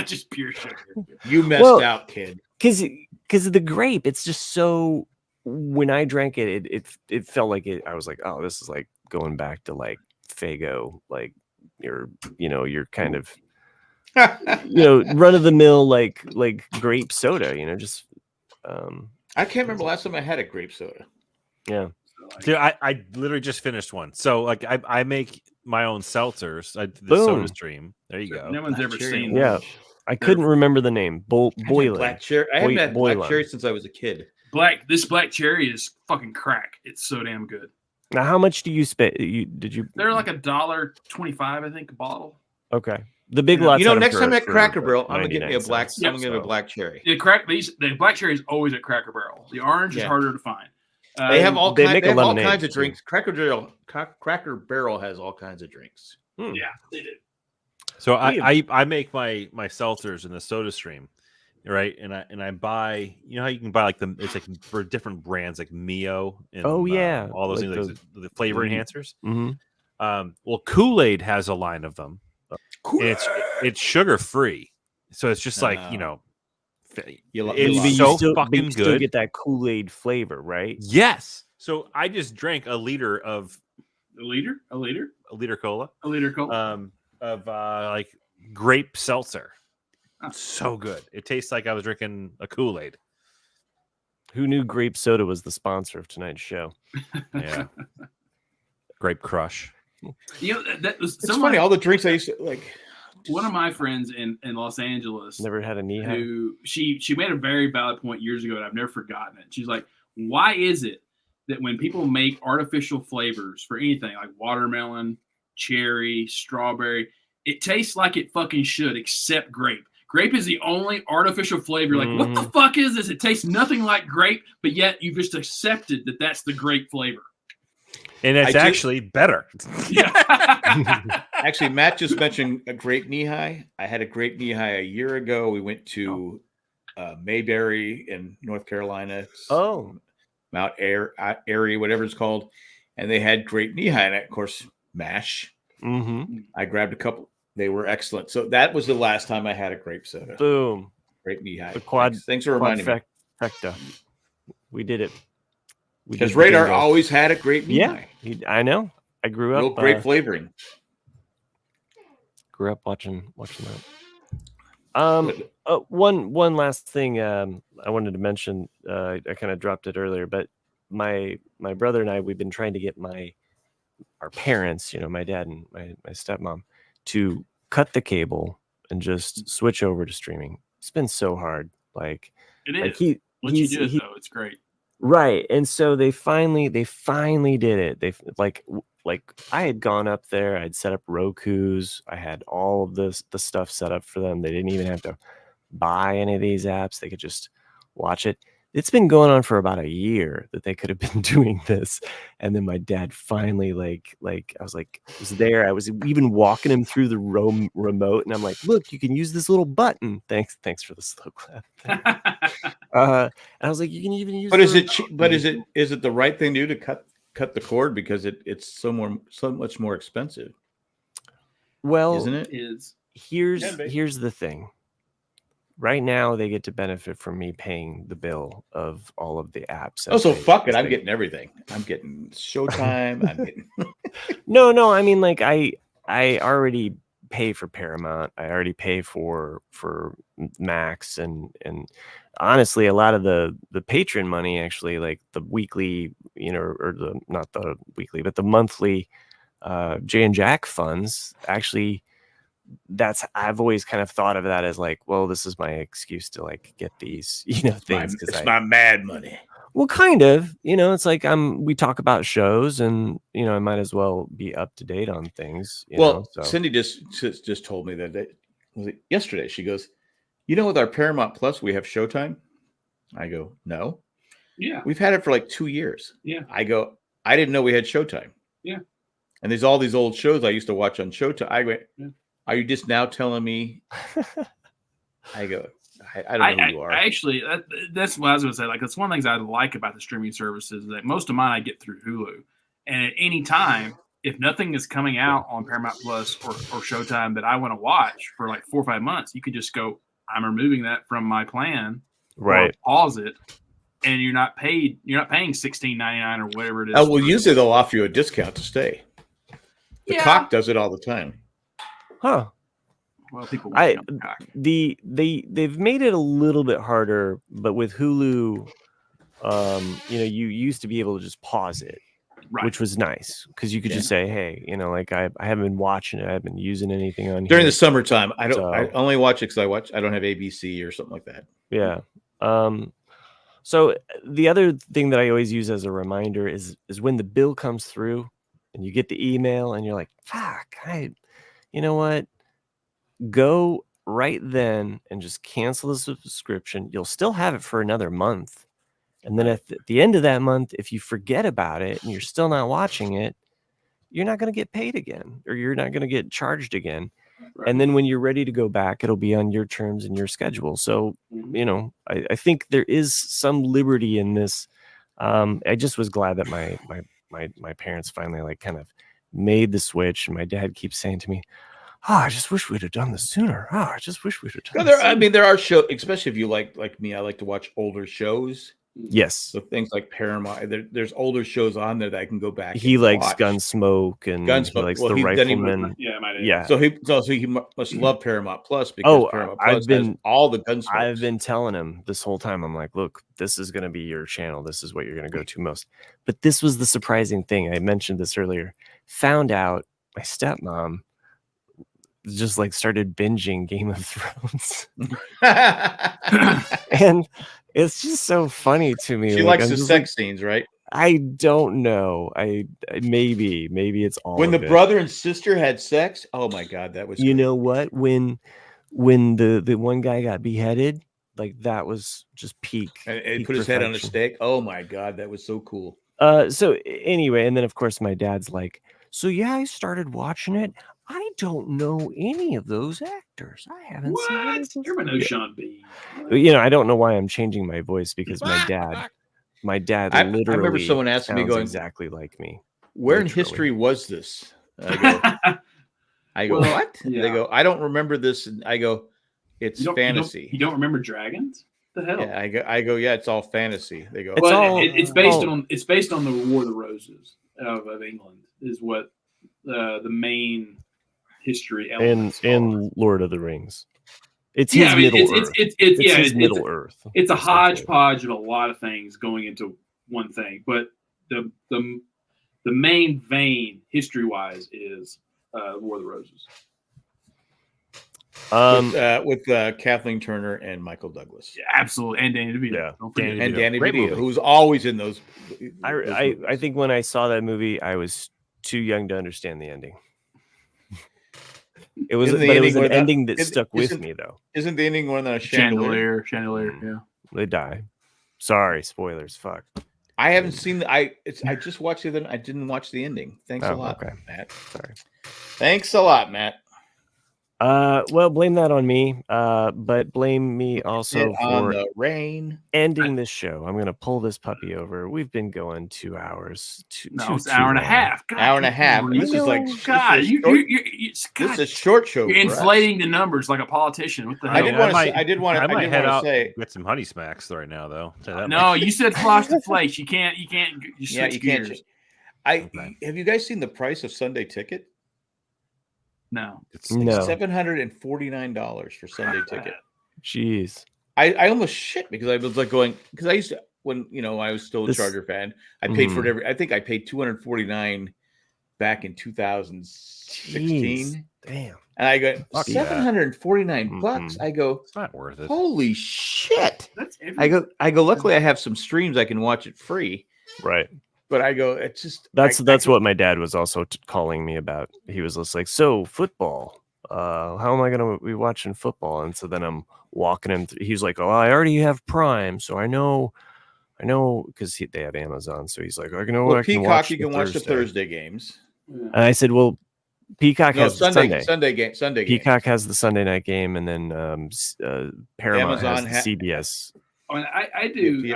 Just pure sugar. You messed out, kid. Because of the grape, it's just so. When I drank it felt like it. I was like, oh, this is like going back to like Faygo, like your kind of run of the mill like grape soda, just. I can't remember last time I had a grape soda. Yeah. Dude, I literally just finished one. So like I make my own seltzers. The Soda Stream. There you go. No one's ever seen. Yeah. I couldn't remember the name. Boiling. Black cherry. I haven't had black cherry since I was a kid. This black cherry is fucking crack. It's so damn good. Now, how much do you spend? They're like $1.25, I think, a bottle. Okay. The Big Lots. Next time at Cracker Barrel, I'm gonna get me a black. I'm gonna get a black cherry. The black cherry is always at Cracker Barrel. The orange is harder to find. They have all kinds of drinks. Cracker Barrel has all kinds of drinks. Yeah, they do. So I make my seltzers in the Soda Stream, right? And I buy, how you can buy like it's like for different brands like Mio and all those things, like the flavor enhancers. Mm-hmm. Well, Kool-Aid has a line of them. And it's sugar free, so it's just like it's so fucking good. Still get that Kool-Aid flavor, right? Yes. So I just drank a liter of a liter cola of like grape seltzer. So good. It tastes like I was drinking a Kool-Aid. Who knew grape soda was the sponsor of tonight's show? Yeah. Grape Crush. That was it's funny. All the drinks I used to like. One of my friends in Los Angeles never had a knee high. Who she made a very valid point years ago, and I've never forgotten it. She's like, "Why is it that when people make artificial flavors for anything like watermelon, cherry, strawberry, it tastes like it fucking should, except grape? Grape is the only artificial flavor. Like, what the fuck is this? It tastes nothing like grape, but yet you've just accepted that that's the grape flavor." And it's actually better. Yeah. Actually, Matt just mentioned a grape knee high. I had a grape knee high a year ago. We went to Mayberry in North Carolina. Mount Airy, whatever it's called. And they had grape knee high. And of course, MASH. Mm-hmm. I grabbed a couple. They were excellent. So that was the last time I had a grape soda. Boom. Grape knee high. Thanks for reminding me. We did it. Because Radar always had a great knee high. I know. I grew up. Real great flavoring. Grew up watching that. One last thing I wanted to mention. I kind of dropped it earlier, but my brother and I, we've been trying to get our parents, my dad and my stepmom, to cut the cable and just switch over to streaming. It's been so hard. Like it is. Once you do it, though, it's great. Right. And so they finally did it. They like I had gone up there, I'd set up Roku's, I had all of the stuff set up for them. They didn't even have to buy any of these apps. They could just watch it. It's been going on for about a year that they could have been doing this. And then my dad finally I was there. I was even walking him through the remote, and I'm like, look, you can use this little button. Thanks for the slow clap. And I was like, you can even use. But is it the right thing to do to cut the cord, because it's so much more expensive? Well, isn't it? Here's the thing. Right now, they get to benefit from me paying the bill of all of the apps. Oh, so fuck it! I'm getting everything. I'm getting Showtime. I'm getting. No. I mean, like I already pay for Paramount. I already pay for Max, and honestly, a lot of the patron money, actually, like the weekly, or not the weekly, but the monthly Jay and Jack funds, actually. I've always kind of thought of that as like, well, this is my excuse to like get these, things. It's my mad money. Well, kind of, it's like we talk about shows, and I might as well be up to date on things. Cindy just told me that was it yesterday. She goes, with our Paramount Plus, we have Showtime. I go, no. Yeah. We've had it for like 2 years. Yeah. I go, I didn't know we had Showtime. Yeah. And there's all these old shows I used to watch on Showtime. I went, are you just now telling me? I go, I don't know who you are. Actually, that's what I was going to say. Like, that's one of the things I like about the streaming services, that most of mine I get through Hulu. And at any time, if nothing is coming out on Paramount Plus or Showtime that I want to watch for like 4 or 5 months, you can just go, I'm removing that from my plan. Right. Pause it. And you're not paying $16.99 or whatever it is. Oh, well, usually they'll offer you a discount to stay. The Cock does it all the time. Huh. Well, people they've made it a little bit harder, but with Hulu, you used to be able to just pause it, right, which was nice because you could just say, hey, like I haven't been watching it, I haven't been using anything on during here. the summertime. I only watch it because I don't have ABC or something like that. Yeah. So the other thing that I always use as a reminder is when the bill comes through and you get the email and you're like, fuck, you know what? go right then and just cancel the subscription. You'll still have it for another month. And then at the end of that month, if you forget about it and you're still not watching it, you're not going to get paid again, or you're not going to get charged again. Right. And then when you're ready to go back, it'll be on your terms and your schedule. So, I think there is some liberty in this. I just was glad that my parents finally like kind of made the switch. And my dad keeps saying to me, I just wish we'd have done this sooner. I just wish we'd have done this sooner. I mean, there are shows, especially if you like me, I like to watch older shows. Yes. So things like Paramount, there's older shows on there that I can go back. He likes Gunsmoke and he likes The Rifleman. Yeah. So he must love Paramount Plus because Paramount Plus has all the Gunsmoke. I've been telling him this whole time. I'm like, look, this is going to be your channel. This is what you're going to go to most. But this was the surprising thing. I mentioned this earlier. Found out my stepmom just like started binging Game of Thrones. And it's just so funny to me. She likes the sex scenes, right? I don't know. I maybe it's all when the brother and sister had sex. Oh my god, that was great. Know what? When the one guy got beheaded, like that was just peak. And he put his head on a stake. Oh my god, that was so cool. So anyway, and then of course my dad's like, so yeah, I started watching it. I don't know any of those actors. I haven't seen anything. Everyone knows Sean B. I don't know why I'm changing my voice because my dad literally I remember someone asking me going exactly like me. Where in history was this? I go, what? Yeah. They go, I don't remember this. And I go, it's fantasy. You don't remember dragons? The hell? Yeah, I go, yeah, it's all fantasy. They go, it's based on the War of the Roses of England is what the main history elements in Lord of the Rings. It's his Middle Earth. It's Middle Earth. It's a hodgepodge of a lot of things going into one thing, but the main vein history wise is War of the Roses. With Kathleen Turner and Michael Douglas. Yeah, absolutely, and Danny DeVito. Yeah, Danny DeVito, who's always in those. I think when I saw that movie, I was too young to understand the ending. It was an ending that stuck with me, though. Isn't the ending one that chandelier? Yeah, they die. Sorry, spoilers. Fuck. I haven't seen I just watched it. I didn't watch the ending. Thanks a lot, Matt. Sorry. Thanks a lot, Matt. Well, blame that on me. But blame me also for the rain ending this show. I'm gonna pull this puppy over. We've been going 2 hours. It's an hour and a half. God, hour and a half. This is like God. This is a short show. You're inflating the numbers like a politician. What the hell? I did want to say get some honey smacks right now, though. No, you said Frosted Flakes. You can't. You can't. Have you guys seen the price of Sunday ticket? No, it's $749 for Sunday ticket. Jeez, I almost shit because I was like going because I used to when I was still a Charger fan. I paid for it I think I paid $249 back in 2016. Jeez, damn, and I go $749. I go, it's not worth it. Holy shit! I go. Luckily, I have some streams I can watch it free. Right. But I go, it's just that's what my dad was also calling me about. He was just like, so football. How am I going to be watching football? And so then I'm walking him through. He's like, oh, I already have Prime, so I know, because they have Amazon. So he's like, I know. Well, Peacock, you can watch the Thursday games. And I said, well, Peacock has Sunday game. Peacock has the Sunday night game, and then Paramount Amazon has the CBS. I do.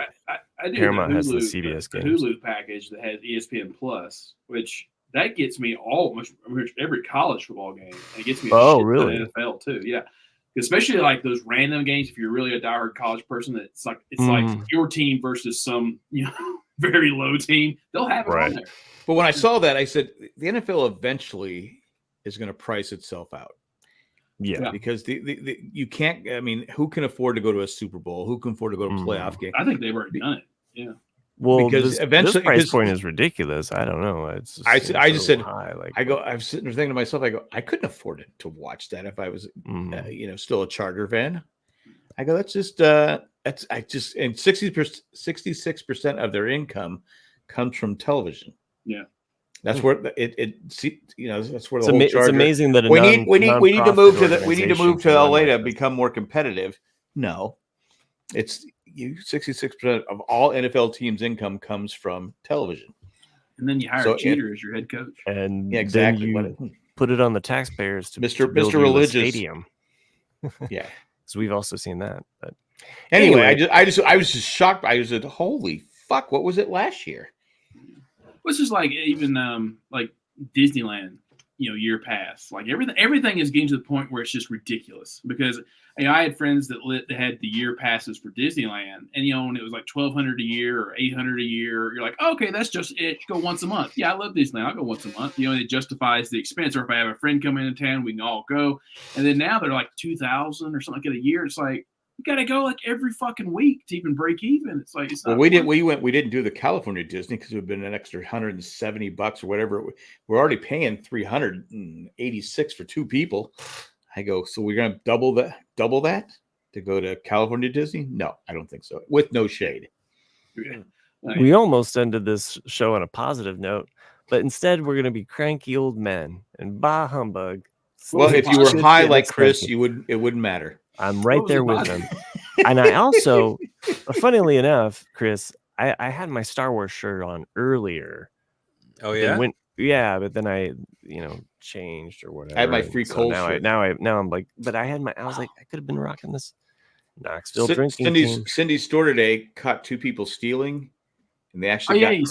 I do. Paramount has the CBS games. Hulu package that has ESPN Plus, which that gets me almost every college football game. And it gets me really? the NFL too. Yeah, especially like those random games. If you're really a diehard college person, it's like your team versus some very low team. They'll have it on there. But when I saw that, I said the NFL eventually is going to price itself out. Yeah, because the you can't. I mean, who can afford to go to a Super Bowl? Who can afford to go to a playoff game? I think they've already done it. Yeah. Well, because eventually, this price point is ridiculous. I don't know. It's just, I just said high. I'm sitting there thinking to myself. I go, I couldn't afford it to watch that if I was, still a Charger fan. I go, and 66% of their income comes from television. Yeah. That's where that's where the whole It's amazing that we need to move to LA to become more competitive. No, it's 66% of all NFL teams' income comes from television. And then you hire a cheater as your head coach. And then you put it on the taxpayers to Mr. build Religious stadium. Yeah. So we've also seen that. But anyway, I was just shocked. I said, "Holy fuck! What was it last year?" It's just like even like Disneyland, year past. Like everything is getting to the point where it's just ridiculous. Because I had friends that had the year passes for Disneyland, and and it was like $1,200 a year or $800 a year. You're like, okay, that's just it. Go once a month. Yeah, I love Disneyland. I'll go once a month. It justifies the expense. Or if I have a friend come into town, we can all go. And then now they're like $2,000 or something like that a year. It's like you got to go like every fucking week to even break even. It's like it's not. Well, we didn't do the California Disney because it would have been an extra $170 or whatever. We're already paying $386 for 2 people. I go, so we're gonna double that to go to California Disney? No, I don't think so. With no shade. We almost ended this show on a positive note, but instead we're gonna be cranky old men and bah humbug. Well, if you were high like Chris, it wouldn't matter. I'm right there with them. And I also, funnily enough, Chris, I had my Star Wars shirt on earlier. Oh yeah. But then I, changed or whatever. I had my free cold shirt. Now I'm like, but I was like, I could have been rocking this Knoxville drinking. Cindy's store today caught 2 people stealing, and they actually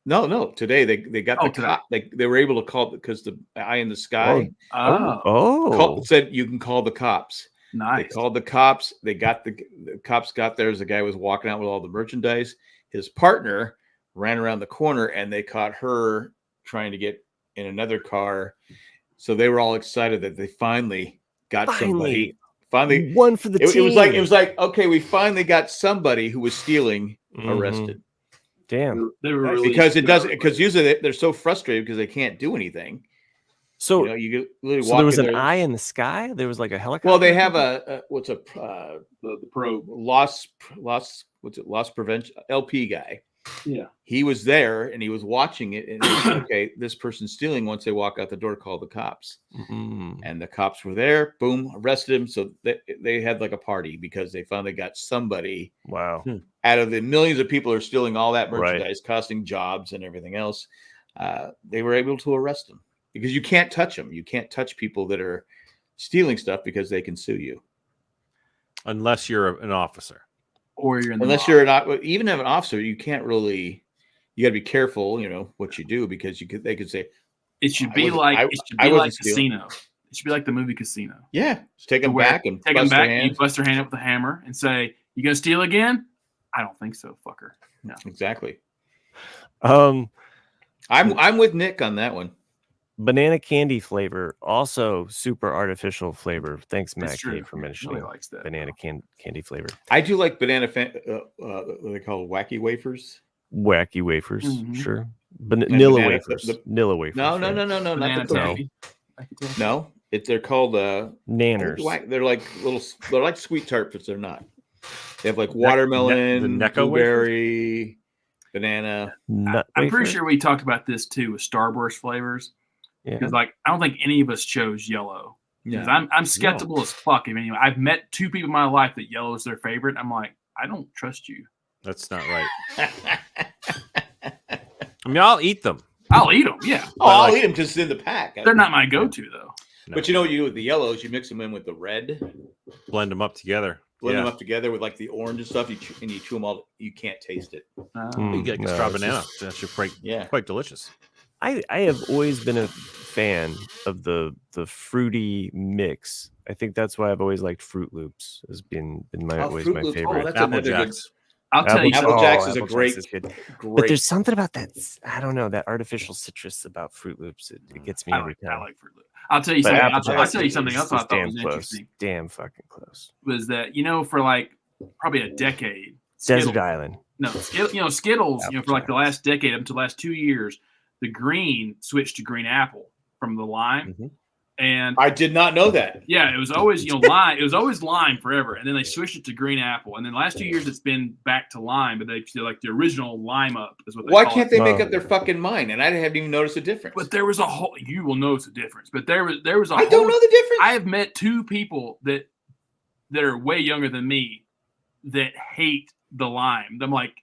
No, today they got the cop. They were able to call because the eye in the sky. Said you can call the cops. Nice. They called the cops. They got the cops got there as the guy was walking out with all the merchandise. His partner ran around the corner, and they caught her trying to get in another car. So they were all excited that they finally got somebody. Finally, one for the team. It was like okay, we finally got somebody who was stealing arrested. Damn, they were really because usually they're so frustrated because they can't do anything. So you literally there was an eye in the sky. There was like a helicopter. Well, they have the probe loss prevention LP guy. Yeah, he was there and he was watching it, and he said, okay, this person's stealing. Once they walk out the door, call the cops. And the cops were there. Boom, arrested him. So they had like a party because they finally got somebody. Wow! Out of the millions of people who are stealing all that merchandise, costing jobs and everything else, they were able to arrest them because you can't touch them. You can't touch people that are stealing stuff because they can sue you, unless you're an officer. Or you're in unless you're not even have an officer, you can't really. You got to be careful, what you do because they could say it should be like Casino. It should be like the movie Casino. Yeah, just take them back and take them back. You bust their hand up with a hammer and say, "You gonna steal again?" I don't think so, fucker. No, exactly. I'm with Nick on that one. Banana candy flavor, also super artificial flavor. Thanks, Matt K, for mentioning likes that. Banana candy flavor. I do like banana. What they call wacky wafers. Wacky wafers, sure. Vanilla wafers. Vanilla wafers. No, not the No, they're called nanners. They're like sweet tart, but they're not. They have like watermelon, blueberry, banana. I'm pretty sure we talked about this too with Starburst flavors. Because I don't think any of us chose yellow. Because I'm skeptical as fuck. I mean, I've met 2 people in my life that yellow is their favorite. I'm like, I don't trust you. That's not right. I mean, I'll eat them. I'll eat them, yeah. I'll eat them just in the pack. They're not my go-to though. No. But you know what you do with the yellows? You mix them in with the red. Blend them up together. Them up together with like the orange and stuff. You chew them all. You can't taste it. You get like a straw banana. That's quite delicious. I have always been a fan of the fruity mix. I think that's why I've always liked Fruit Loops. Has been always my favorite. That's Apple Jacks. I'll tell you, Apple Jacks is a great. But there's something about that. I don't know, that artificial citrus about Fruit Loops. It gets me every time. I like Fruit Loops. I'll tell you something. I'll tell you something else I thought was interesting. Damn fucking close. Was that for like probably a decade? Desert Island. No, Skittles. For like the last decade up to the last 2 years. The green switched to green apple from the lime. And I did not know that. Yeah, it was always lime. It was always lime forever, and then they switched it to green apple. And then the last 2 years, it's been back to lime, but they're like the original lime up is what. Why can't they make up their fucking mind? And I haven't even noticed a difference. But there was a whole. You will notice a difference. But there was a. I don't know the difference. I have met 2 people that are way younger than me that hate the lime. I'm like,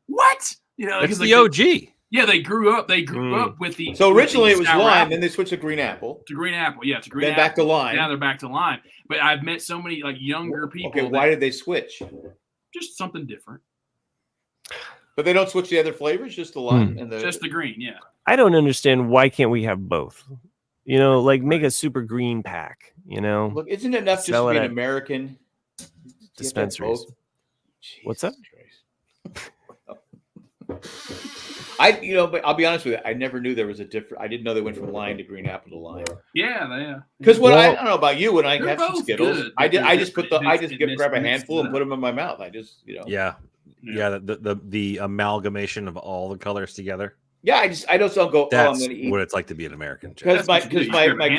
what? It's the OG. Yeah, they grew up. They grew up with the. So originally it was lime, then they switched to green apple. To green apple, yeah, to green. Then apple. back to lime. Now they're back to lime. But I've met so many like younger people. Okay, why did they switch? Just something different. But they don't switch the other flavors, just the lime and just the green. Yeah. I don't understand why can't we have both? Like make a super green pack. Look, isn't it enough just to be an American? Dispensaries. What's up? But I'll be honest with you. I never knew there was a different. I didn't know they went from lime to green apple to lime. Yeah. Because I don't know about you. When I have some Skittles, good. I just grab a handful and put them in my mouth. Yeah. The amalgamation of all the colors together. Yeah, I don't go. That's I'm going to eat what it's like to be an American. Because my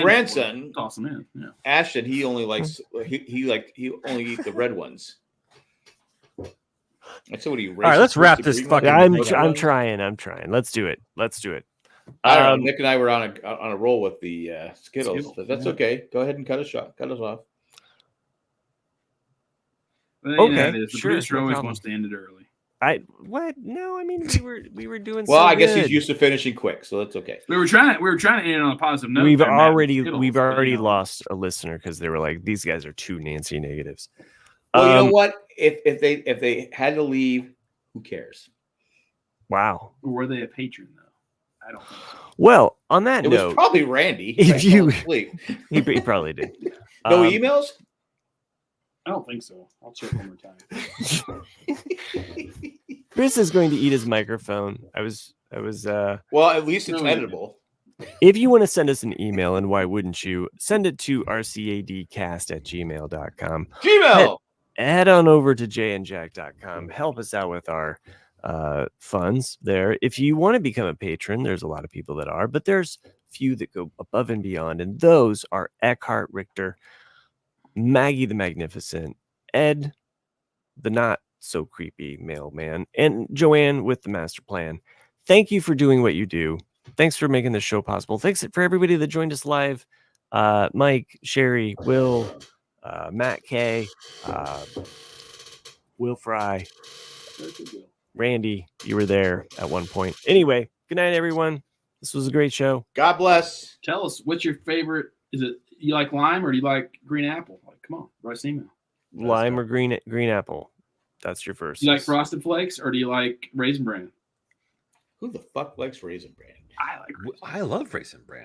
grandson, toss them in. Yeah. Ashton, he only likes he only eats the red ones. So what do you? All right, let's wrap this fucking. I'm trying. Let's do it. I don't know. Nick and I were on a roll with the Skittles, but that's okay. Go ahead and cut us off. Okay, the producer always wants to end it early. What? No, I mean we were doing. Well, so I guess good. he's used to finishing quick, so that's okay. We were trying to end it on a positive note. We've already lost a listener because they were like, these guys are too Nancy negatives. Well, you know what? If they had to leave, who cares? Wow. Or were they a patron though? I don't think so. Well, on that note, it was probably Randy. If he probably did. No emails? I don't think so. I'll check one more time. Chris is going to eat his microphone. I was well, at least it's editable. If you want to send us an email, and why wouldn't you, send it to rcadcast@gmail.com. Gmail. Head on over to jandjack.com. Help us out with our funds there. If you want to become a patron, there's a lot of people that are, but there's few that go above and beyond, and those are Eckhart Richter, Maggie the Magnificent, Ed the not so creepy mailman, and Joanne with the master plan. Thank you for doing what you do. Thanks for making this show possible. Thanks for everybody that joined us live. Mike, Sherry, Will, Matt K, Will Fry, Randy, you were there at one point. Anyway, good night, everyone. This was a great show. God bless. Tell us, what's your favorite? Is it you like lime or do you like green apple? Like, come on, write us an email. Lime or green apple? That's your first. You like Frosted Flakes or do you like Raisin Bran? Who the fuck likes Raisin Bran? I like. I love Raisin Bran.